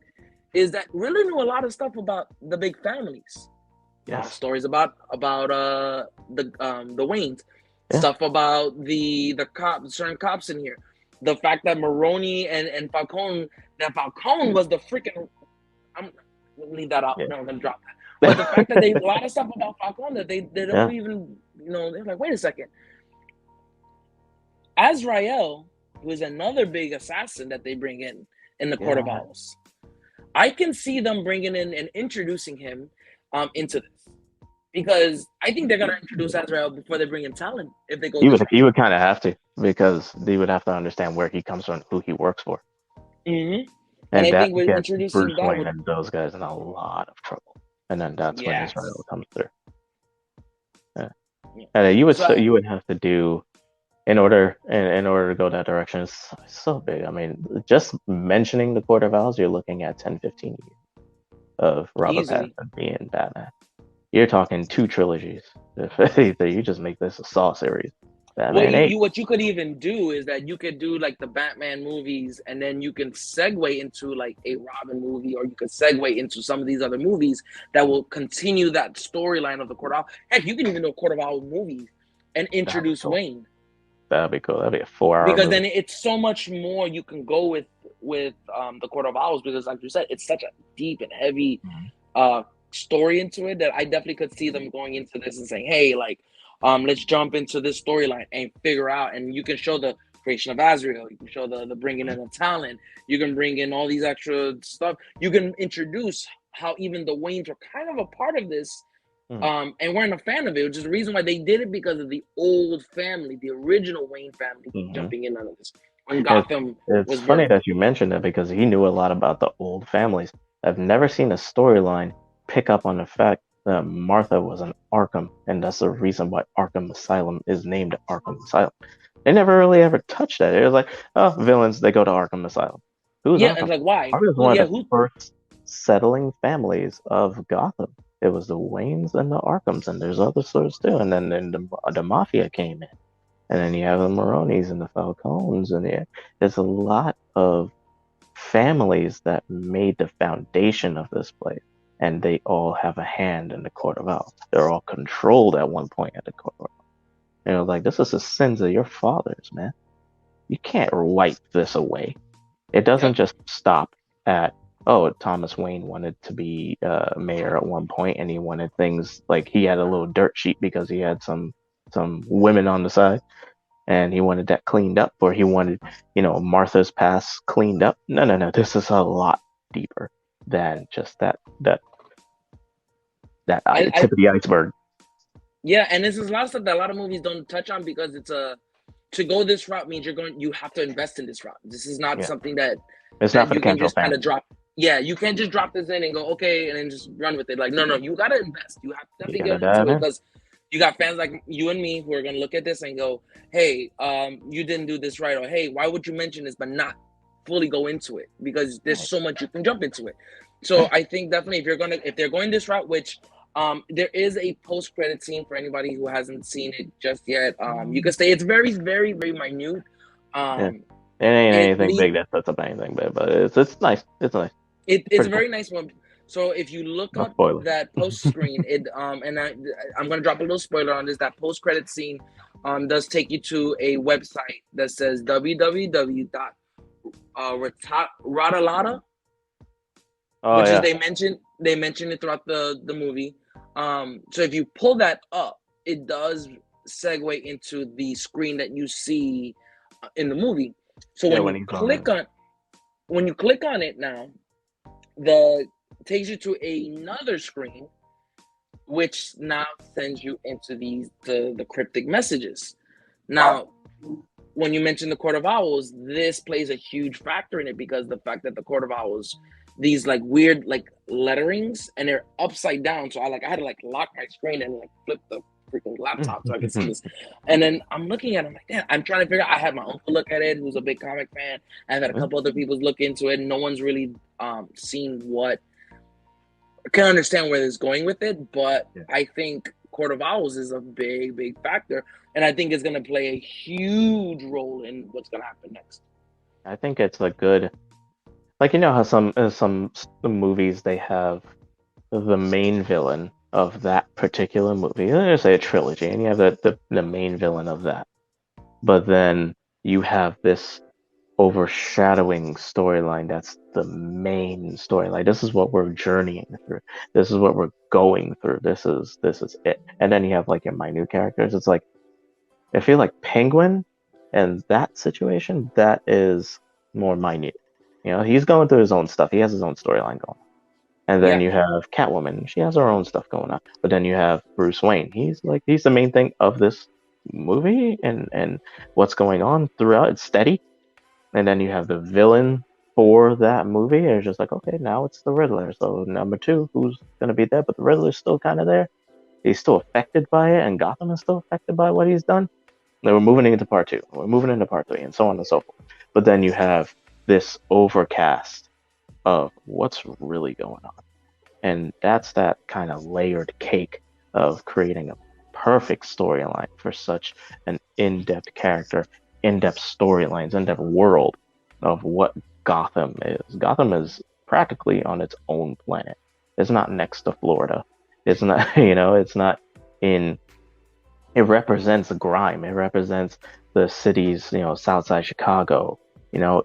C: Is that Riddler knew a lot of stuff about the big families. A lot of
B: Yes.
C: stories about the Waynes,
B: Yeah.
C: stuff about the cops, certain cops in here. The fact that Maroni and Falcone, that Falcone was the freaking. I'm gonna leave that out.
B: Yeah.
C: No, I'm gonna drop that. But the fact that a lot of stuff about Falcone that they don't
B: Yeah.
C: even, they're like, wait a second. Azrael, who is another big assassin that they bring in the Court of
B: Yeah.
C: Owls. I can see them bringing in and introducing him into this because I think they're gonna introduce Azrael before they bring in Talon if they go this route.
B: You would kind of have to because they would have to understand where he comes from, who he works for,
C: Mm-hmm. And
B: and
C: I
B: that
C: think with
B: gets
C: introducing
B: Bruce
C: that
B: Wayne
C: would,
B: and those guys in a lot of trouble. And then that's when
C: yes,
B: Israel comes through. Yeah.
C: yeah.
B: And
C: So
B: you would have to do in order to go that direction. It's so big. I mean, just mentioning the Court of Owls, you're looking at 10, 15 years of Robert
C: easily.
B: Pattinson being Batman. You're talking 2 trilogies. If anything, you just make this a Saw series.
C: Well,
B: Batman 8.
C: what you could even do is that you could do like the Batman movies, and then you can segue into like a Robin movie, or you could segue into some of these other movies that will continue that storyline of the Court of Owls. Heck, you can even do a Court of Owls movie and
B: That'd be
C: introduce
B: cool.
C: Wayne,
B: That'd be cool. That'd be a 4-hour
C: because
B: movie.
C: then it's so much more you can go with the Court of Owls, because like you said, it's such a deep and heavy story into it that I definitely could see them going into this and saying, hey, like, let's jump into this storyline and figure out, and you can show the creation of Azrael, you can show the bringing in of talent, you can bring in all these extra stuff, you can introduce how even the Waynes are kind of a part of this, and weren't a fan of it, which is the reason why they did it, because of the old family, the original Wayne family jumping in on this when Gotham
B: It's
C: was
B: funny
C: birthed.
B: that you mentioned it because he knew a lot about the old families. I've never seen a storyline pick up on the fact that Martha was an Arkham, and that's the reason why Arkham Asylum is named Arkham Asylum. They never really ever touched that. It was like, oh, villains, they go to Arkham Asylum. Who's
C: Yeah,
B: Arkham?
C: and like, why?
B: Arkham is
C: Who?
B: one
C: Yeah,
B: of the
C: who?
B: first settling families of Gotham. It was the Waynes and the Arkhams, and there's other sorts too. And then the Mafia came in. And then you have the Maronis and the Falcones, and there's a lot of families that made the foundation of this place, and they all have a hand in the Court of Owls. They're all controlled at one point at the Court of Owls. And it was like, this is the sins of your fathers, man. You can't wipe this away. It doesn't just stop at, oh, Thomas Wayne wanted to be mayor at one point, and he wanted things like he had a little dirt sheet because he had some women on the side, and he wanted that cleaned up, or he wanted, Martha's past cleaned up. No. This is a lot deeper than just that tip of the iceberg.
C: Yeah, and this is a lot of stuff that a lot of movies don't touch on, because it's to go this route means you have to invest in this route. This is not something that
B: it's not for
C: you
B: the
C: can just
B: fan.
C: kind of drop. Yeah, you can't just drop this in and go, okay, and then just run with it. Like, no, you gotta invest. You have to definitely get into it, because you got fans like you and me who are gonna look at this and go, hey, you didn't do this right, or hey, why would you mention this but not fully go into it? Because there's so much you can jump into it. So I think definitely if they're going this route, which there is a post-credit scene for anybody who hasn't seen it just yet. You can stay. It's very, very, very minute.
B: It ain't anything big that sets up anything, but it's nice. It's nice.
C: It's a very nice one. So if you look
B: No
C: up
B: spoiler.
C: that post screen, I'm gonna drop a little spoiler on this. That post credit scene does take you to a website that says www.radalata,
B: Oh
C: which is
B: yeah,
C: they mention it throughout the movie. So if you pull that up, it does segue into the screen that you see in the movie. So
B: yeah. When he's on it,
C: when you click on it now, the takes you to another screen, which now sends you into the cryptic messages. Now, when you mention the Court of Owls, this plays a huge factor in it because the fact that the Court of Owls, these like weird like letterings and they're upside down. So I had to like lock my screen and like flip the freaking laptop so I could see this. And then I'm looking at it, I'm like, damn, I'm trying to figure out. I had my uncle look at it, who's a big comic fan. I've had a couple other people look into it. No one's really seen what can understand where it's going with it, but
B: yeah.
C: I think Court of Owls is a big, big factor, and I think it's going to play a huge role in what's going to happen next.
B: I think it's a good, like how some movies they have the main villain of that particular movie. Let's say a trilogy, and you have the main villain of that, but then you have this overshadowing storyline that's the main storyline. This is what we're journeying through. This is what we're going through. This is it. And then you have like your minute characters. It's like I feel like Penguin and that situation that is more minute. He's going through his own stuff. He has his own storyline going. And then
C: Yeah,
B: you have Catwoman. She has her own stuff going on. But then you have Bruce Wayne. He's the main thing of this movie and what's going on throughout. It's steady. And then you have the villain for that movie. And it's just like, okay, now it's the Riddler. So number two, who's gonna be there? But the Riddler's still kind of there. He's still affected by it, and Gotham is still affected by what he's done. Then we're moving into part two. We're moving into part three, and so on and so forth. But then you have this overcast of what's really going on. And that's that kind of layered cake of creating a perfect storyline for such an in-depth character, in-depth storylines, in-depth world of what Gotham is. Gotham is practically on its own planet. It's not next to Florida. It's not, it's not in. It represents grime. It represents the cities, South Side Chicago,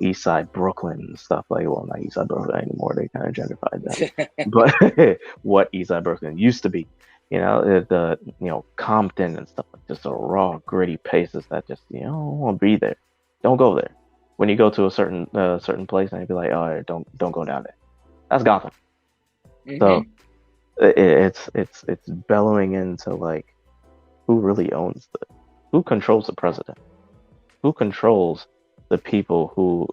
B: East Side Brooklyn and stuff like. Well, not East Side Brooklyn anymore. They kind of gentrified that. But what East Side Brooklyn used to be, the Compton and stuff like just the raw, gritty places that just don't want to be there. Don't go there. When you go to a certain place and you be like, oh, don't go down there. That's Gotham. So it's bellowing into like who really owns who controls the president, who controls the people who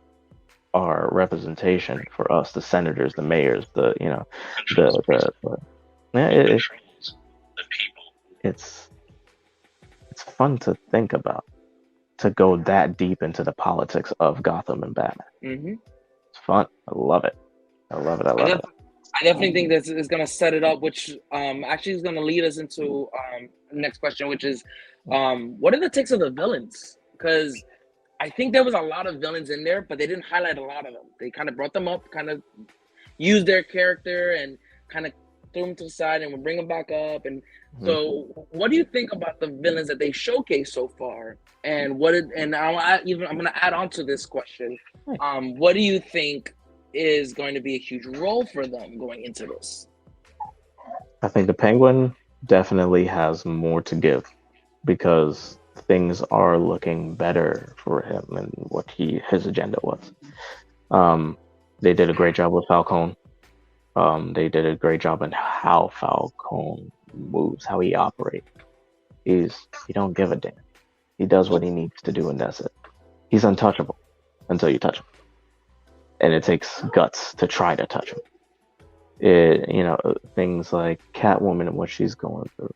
B: are representation for us, the senators, the mayors, the yeah, it's fun to think about, to go that deep into the politics of Gotham and Batman. It's fun. I love it. I love it.
C: I definitely think this is going to set it up, which actually is going to lead us into the next question, which is what are the takes of the villains? Because I think there was a lot of villains in there, but they didn't highlight a lot of them. They kind of brought them up, kind of used their character and kind of threw them to the side and would bring them back up. And so what do you think about the villains that they showcased so far? And I'm going to add on to this question. What do you think is going to be a huge role for them going into this?
B: I think the Penguin definitely has more to give because things are looking better for him and what his agenda was. They did a great job with Falcone. They did a great job in how Falcone moves, how he operates. He don't give a damn. He does what he needs to do, and that's it. He's untouchable until you touch him, and it takes guts to try to touch him. Things like Catwoman and what she's going through.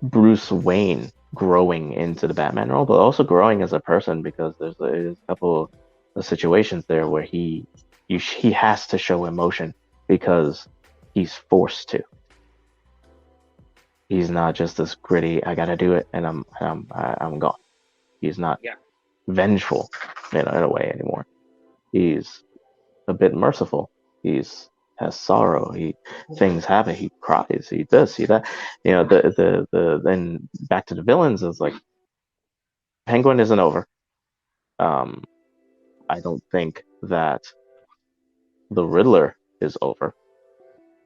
B: Bruce Wayne growing into the Batman role, but also growing as a person because there's a couple of situations there where he has to show emotion because he's forced to. He's not just this gritty, I gotta do it and I'm gone. He's not vengeful in a way anymore. He's a bit merciful. He's has sorrow. Things happen. He cries. He this. He that. The then back to the villains is like Penguin isn't over. Um, I don't think that the Riddler is over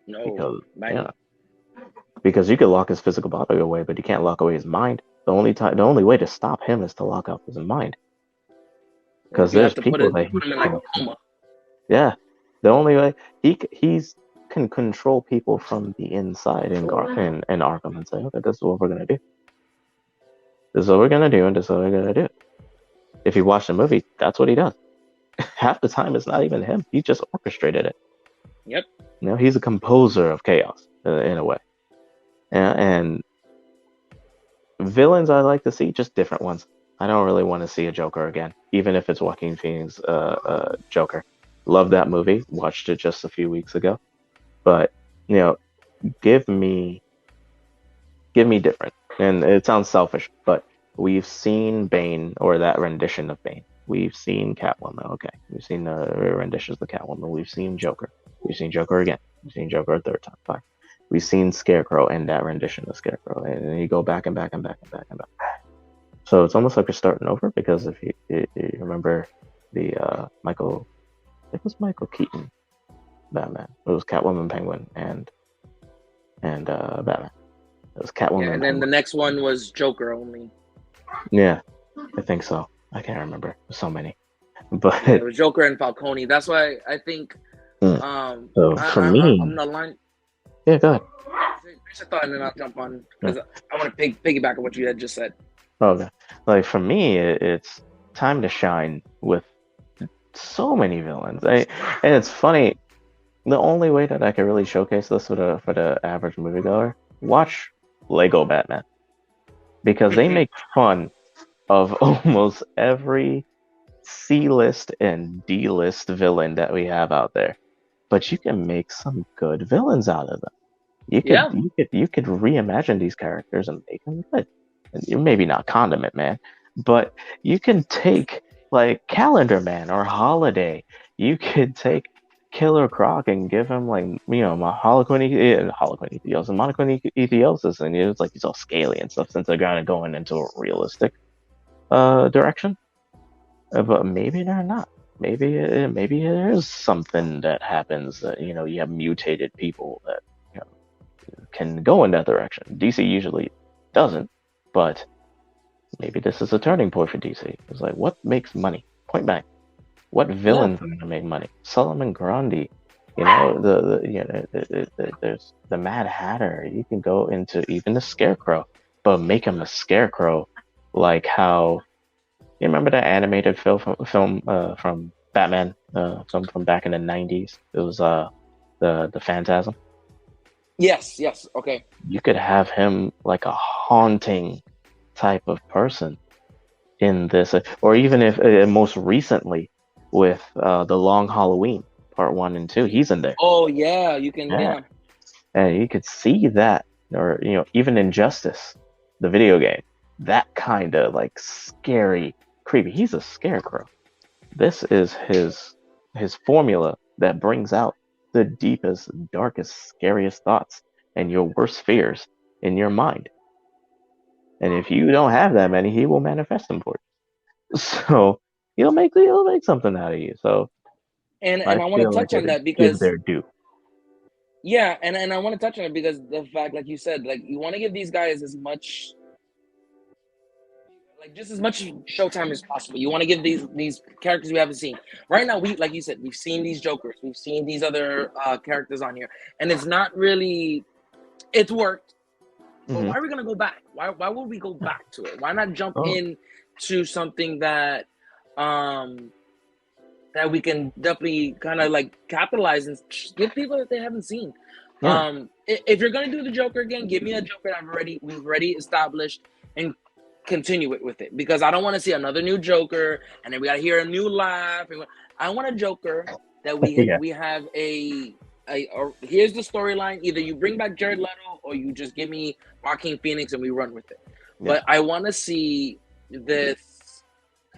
C: No,
B: because
C: man.
B: yeah, because you could lock his physical body away, but you can't lock away his mind. The only way to stop him is to lock up his mind. Because
C: You have
B: there's
C: to
B: people that
C: put
B: he
C: him in like
B: can,
C: a coma.
B: yeah. The only way he's can control people from the inside in Arkham and say, okay, this is what we're gonna do. This is what we're gonna do, and this is what we're gonna do. If you watch the movie, that's what he does. Half the time, it's not even him. He just orchestrated it.
C: Yep.
B: He's a composer of chaos in a way. And villains I like to see, just different ones. I don't really want to see a Joker again, even if it's Joaquin Phoenix Joker. Love that movie. Watched it just a few weeks ago. But you know, give me different. And it sounds selfish, but we've seen Bane or that rendition of Bane. We've seen Catwoman. Okay, we've seen the renditions of Catwoman. We've seen Joker. We've seen Joker again. We've seen Joker a third time. Fine. We've seen Scarecrow and that rendition of Scarecrow, and then you go back and back and back and back and back. So it's almost like you're starting over because if you remember the it was Michael Keaton Batman. It was Catwoman, Penguin, and Batman. It was Catwoman,
C: Yeah, and then the
B: Penguin.
C: next one was Joker only.
B: Yeah, I think so. I can't remember. There's so many, but
C: Yeah, it was Joker and Falcone. That's why I think
B: so for me,
C: I'm the line.
B: yeah, go ahead.
C: Finish a thought and then I'll jump on because I want to piggyback on what you had just said.
B: Okay, like for me, it's time to shine with so many villains. And it's funny. The only way that I can really showcase this for the average moviegoer, watch Lego Batman, because they make fun of almost every C-list and D-list villain that we have out there. But you can make some good villains out of them.
C: Yeah.
B: You could reimagine these characters and make them good. And you're maybe not Condiment Man, but you can take like Calendar Man or Holiday. You could take Killer Croc and give him like my Harlequin Ethiosis, Monoquin Ethiosis, and it's like he's all scaly and stuff since they're kind of going into a realistic direction. But maybe they're not. Maybe there is something that happens that you have mutated people that can go in that direction. DC usually doesn't, but maybe this is a turning point for DC. It's like, what makes money? Point blank. What villains are going to make money? Solomon Grundy, there's the Mad Hatter. You can go into even the Scarecrow, but make him a Scarecrow, like how you remember that animated film from Batman, from back in the '90s. It was the Phantasm.
C: Yes. Okay.
B: You could have him like a haunting type of person in this, or even if most recently with the Long Halloween Part 1 and 2, he's in there.
C: Oh yeah, you can. Yeah.
B: And you could see that, or even Injustice, the video game, that kind of like scary, creepy. He's a scarecrow. This is his formula that brings out the deepest, darkest, scariest thoughts and your worst fears in your mind. And if you don't have that many, he will manifest them for you. So he'll make something out of you. So
C: And
B: I
C: I want to
B: feel like
C: touch
B: they
C: on that
B: give
C: because
B: their due.
C: yeah, and I want to touch on it because the fact, like you said, like you want to give these guys as much, like just as much showtime as possible. You want to give these characters we haven't seen. Right now, like you said, we've seen these Jokers, we've seen these other characters on here, and it's not really, it's worked. But why are we gonna go back? Why would we go back to it? Why not jump in to something that that we can definitely kind of like capitalize and give people that they haven't seen.
B: Yeah.
C: If you're gonna do the Joker again, give me a Joker that we've already established and continue it with it, because I don't want to see another new Joker and then we gotta hear a new laugh. I want a Joker that we have a here's the storyline. Either you bring back Jared Leto or you just give me Joaquin Phoenix and we run with it. Yeah. But I want to see this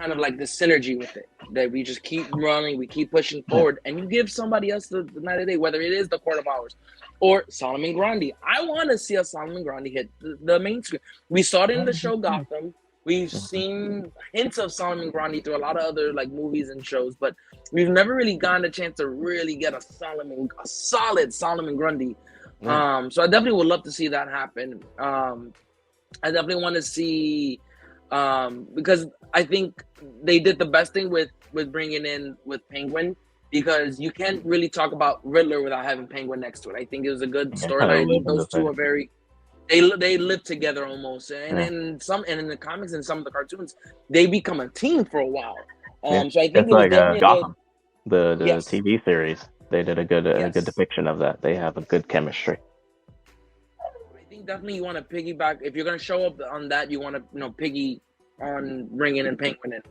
C: kind of like the synergy with it, that we just keep running, we keep pushing forward, and you give somebody else the night of day, whether it is the Court of Owls or Solomon Grundy. I want to see a Solomon Grundy hit the main screen. We saw it in the show Gotham. We've seen hints of Solomon Grundy through a lot of other like movies and shows, but we've never really gotten a chance to really get a solid Solomon Grundy. So I definitely would love to see that happen. I definitely want to see, because I think they did the best thing with bringing in with Penguin, because you can't really talk about Riddler without having Penguin next to it. I think it was a good storyline. Those two are very, they live together almost, and in the comics and some of the cartoons, they become a team for a while. So I think
B: it's
C: it was
B: like
C: definitely
B: Gotham, the
C: Yes.
B: TV series. They did a good depiction of that. They have a good chemistry.
C: I think definitely you want to piggyback, if you're going to show up on that, you want to piggy on bringing in Penguin in,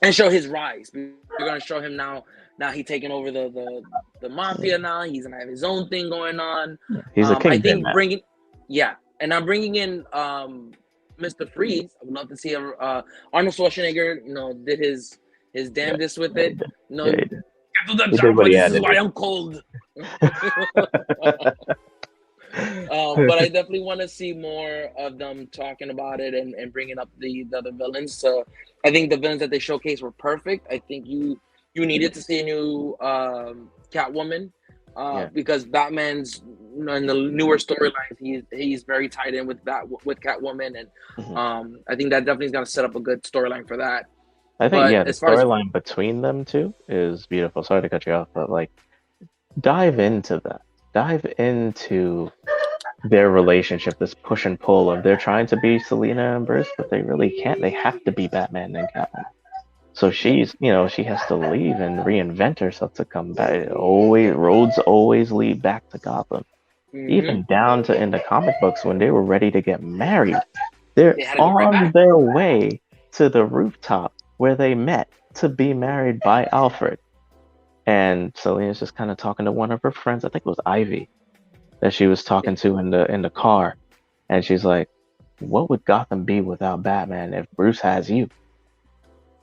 C: and show his rise. You're going to show him now he's taking over the mafia. Now he's gonna have his own thing going on.
B: He's a
C: I
B: kingpin
C: think and I'm bringing in Mr. Freeze. I would love to see Arnold Schwarzenegger did his damnedest with it. Get to the chopper, this is why I'm cold. But I definitely want to see more of them talking about it and bringing up the other villains. So I think the villains that they showcased were perfect. I think you needed to see a new Catwoman, because Batman's in the newer storylines, he's very tied in with Catwoman, and I think that definitely is going to set up a good storyline for that.
B: I think the storyline between them two is beautiful. Sorry to cut you off, but like dive into that. Dive into their relationship, this push and pull of they're trying to be Selena and Bruce, but they really can't. They have to be Batman and Catwoman. So she has to leave and reinvent herself to come back. Roads always lead back to Gotham. Even down to in the comic books when they were ready to get married. They're on their way to the rooftop where they met to be married by Alfred. And Selena's just kind of talking to one of her friends, I think it was Ivy, that she was talking to in the car. And she's like, what would Gotham be without Batman if Bruce has you?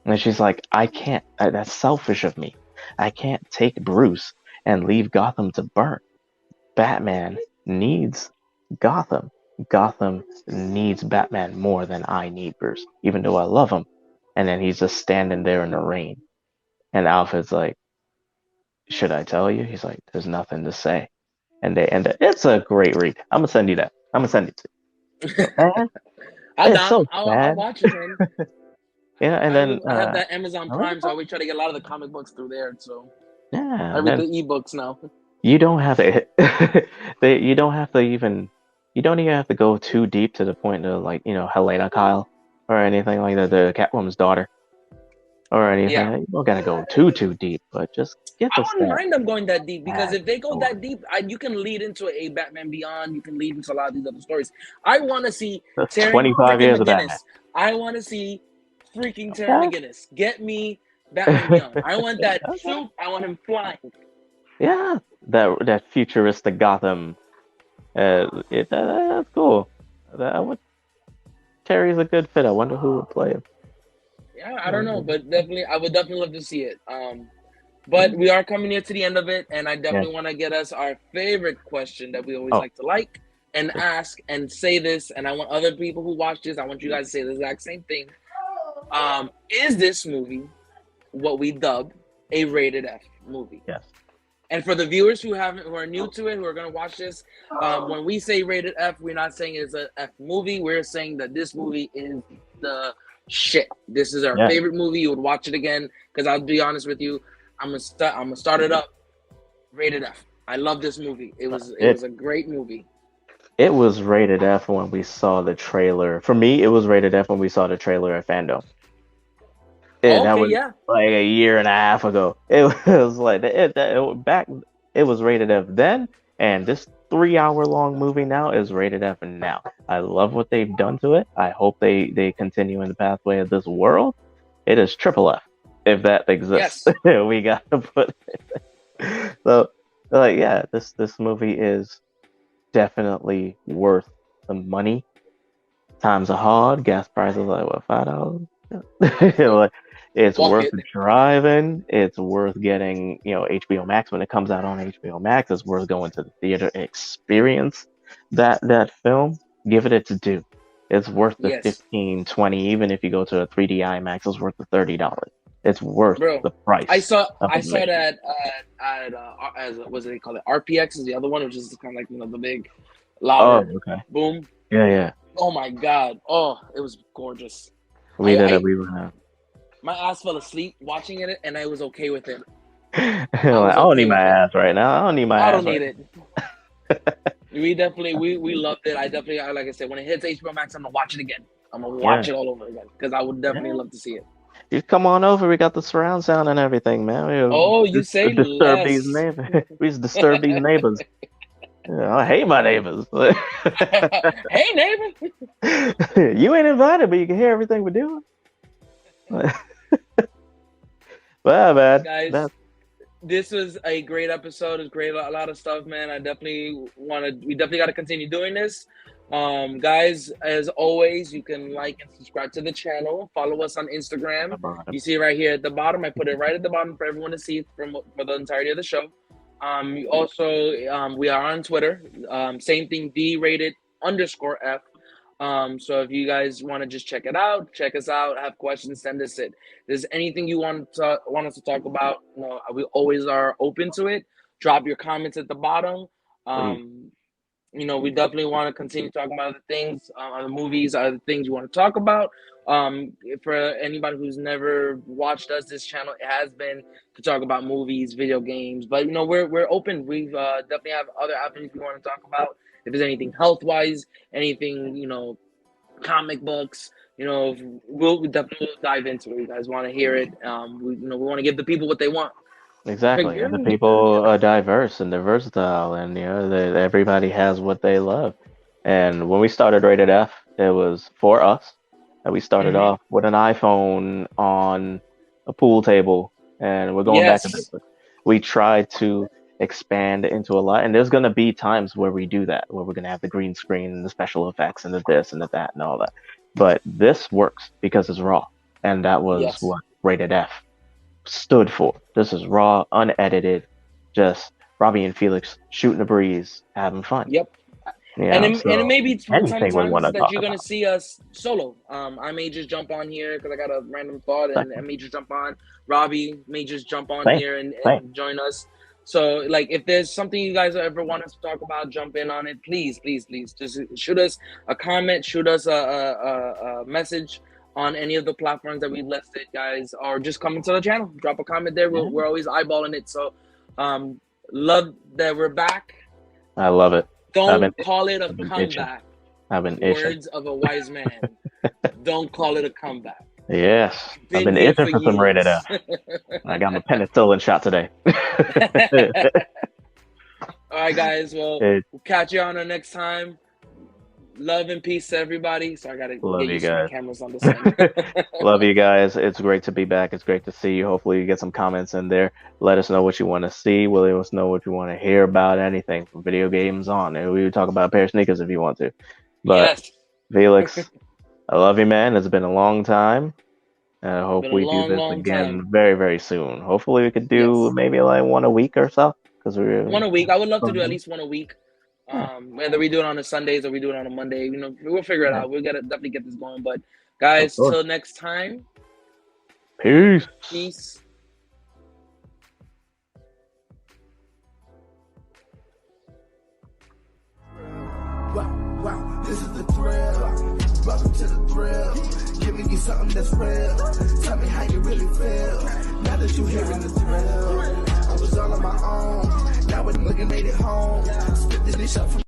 B: And she's like, I can't. That's selfish of me. I can't take Bruce and leave Gotham to burn. Batman needs Gotham. Gotham needs Batman more than I need Bruce, even though I love him. And then he's just standing there in the rain. And Alfred's like, should I tell you? He's like, there's nothing to say. And it's a great read. I'm going to send you that. I'm going to send it to you.
C: I'll watch it, man.
B: Yeah, and then
C: I have that Amazon Prime, so I always try to get a lot of the comic books through there. So
B: yeah,
C: I read the ebooks now.
B: You don't have to. You don't even have to go too deep to the point of like Helena Kyle or anything like that, the Catwoman's daughter or anything. Yeah. You don't gotta go too deep, but just get the.
C: I wouldn't mind them going that deep, because if they go that deep, you can lead into a Batman Beyond. You can lead into a lot of these other stories. I want to see
B: 25 years of Batman.
C: I want to see freaking Terry McGinnis. Get me Batman Beyond. I want that suit. I want him flying.
B: Yeah, that futuristic Gotham. That's cool. Terry's a good fit. I wonder who would play him.
C: Yeah, I don't know, but I would definitely love to see it. But we are coming near to the end of it, and I definitely want to get us our favorite question that we always like to and ask and say this, and I want other people who watch this, I want you guys to say the exact same thing. Is this movie what we dub a rated F movie?
B: Yes.
C: And for the viewers who are new to it, who are going to watch this, when we say rated F, we're not saying it's an F movie. We're saying that this movie is the shit. This is our favorite movie. You would watch it again, because I'll be honest with you, I'm gonna start it up. Rated F. I love this movie. It was a great movie.
B: It was rated F when we saw the trailer. For me, it was rated F when we saw the trailer at Fandom. That was like a year and a half ago. It was like it was rated F then, and this 3-hour-long movie now is rated F now. I love what they've done to it. I hope they continue in the pathway of this world. It is triple F, if that exists. Yes. We gotta put it. So, this movie is definitely worth the money. Times are hard. Gas prices are like $5.
C: Yep.
B: Like, it's
C: Walk
B: worth
C: it.
B: driving. It's worth getting, HBO Max when it comes out on HBO Max. It's worth going to the theater and experience that film. Give it its due. It's worth the
C: Yes,
B: 15, 20, even if you go to a 3D IMAX, it's worth the $30. It's worth
C: bro.
B: the
C: I
B: price
C: saw
B: of
C: I saw
B: admission.
C: that at as what do they call it? RPX is the other one, which is kind of like the big,
B: Oh,
C: louder
B: okay.
C: boom.
B: Yeah, yeah.
C: Oh my god! Oh, it was gorgeous.
B: We
C: I
B: did it.
C: I
B: We were
C: my ass fell asleep watching it, and I was okay with it.
B: like,
C: I
B: I
C: was
B: don't
C: okay
B: need my
C: with it.
B: ass right now. I don't need my
C: I
B: ass
C: don't
B: right
C: need it. We definitely we loved it. I definitely like I said, when it hits HBO Max, I'm gonna watch it again. I'm gonna
B: now. Yeah.
C: watch it all over again because I would definitely
B: Yeah.
C: love to see it.
B: You come on over. We got the surround sound and everything, man.
C: Oh,
B: We
C: you say
B: disturb these
C: less.
B: neighbors. We just disturb these neighbors. Yeah, I hate my neighbors.
C: Hey neighbor.
B: You ain't invited, but you can hear everything we're doing. Well, man,
C: Guys, this was a great episode. It's great, a lot of stuff, man. We definitely got to continue doing this. Guys, as always, you can like and subscribe to the channel. Follow us on Instagram. You see it right here at the bottom. I put it right at the bottom for everyone to see for the entirety of the show. You also, we are on Twitter. Same thing, D rated_F. So if you guys want to just check it out, check us out, have questions, send us it. If there's anything you want us to talk about, we always are open to it. Drop your comments at the bottom.
B: please.
C: We definitely want to continue talking about other things, other movies, other things you want to talk about. For anybody who's never watched us, this channel it has been to talk about movies, video games, but we're open. We've definitely have other avenues we want to talk about. If there's anything health wise, anything comic books, we'll definitely dive into it. You guys want to hear it? We want to give the people what they want.
B: Exactly. And the people are diverse and they're versatile, and everybody has what they love. And when we started Rated F, it was for us. And we started
C: Mhm.
B: off with an iPhone on a pool table, and we're going back to
C: Yes.
B: this. We tried to expand into a lot, and there's gonna be times where we do that, where we're gonna have the green screen and the special effects and the this and the that and all that. But this works because it's raw, and that was
C: Yes.
B: what Rated F stood for. This is raw, unedited, just Robbie and Felix shooting the breeze, having fun.
C: Yep. And it
B: So
C: may be
B: anything we want
C: sometimes
B: to
C: that
B: talk
C: you're gonna
B: about.
C: see us solo. I may just jump on here because I got a random thought, and I may just jump on. Robbie may just jump on
B: Same,
C: here
B: same.
C: and join us. So, like, if there's something you guys ever want us to talk about, jump in on it. Please, please, please, just shoot us a comment, shoot us a message on any of the platforms that we've listed, guys, or just come into the channel, drop a comment there.
B: Yeah,
C: We're always eyeballing it. So, love that we're back.
B: I love it.
C: Don't call it a
B: I've been itching.
C: comeback.
B: I've been itching.
C: Words of a wise man. Don't call it a comeback.
B: Yes, I've been
C: Here
B: itching
C: for
B: for some Rated
C: years.
B: F. I got my penicillin shot today.
C: All right, guys. Well, we'll catch you on the next time. Love and peace to everybody. So I gotta
B: Love
C: get
B: you
C: used to the
B: guys.
C: cameras on this end.
B: Love you guys. It's great to be back. It's great to see you. Hopefully, you get some comments in there. Let us know what you want to see. Let us know what you want to hear about. Anything from video games on. And we would talk about a pair of sneakers if you want to. But
C: Yes.
B: Felix, I love you, man. It's been a long time. And I hope
C: Been a
B: we do
C: long,
B: this
C: long
B: again
C: time.
B: very, very soon. Hopefully, we could do
C: Yes.
B: maybe like one a week or so. Because
C: One a week. I would love to do at
B: yeah.
C: least one a week. Whether we do it on a Sundays or we do it on a Monday, we'll figure it out. We'll definitely get this going. But guys, till next time.
B: Peace.
C: Peace.
A: Wow, this is the thrill. Welcome to the thrill. Giving you something that's real. Tell me how you really feel. Now that you're hearing the thrill. I was all on my own. Now when looking made it home. Spit the dish up from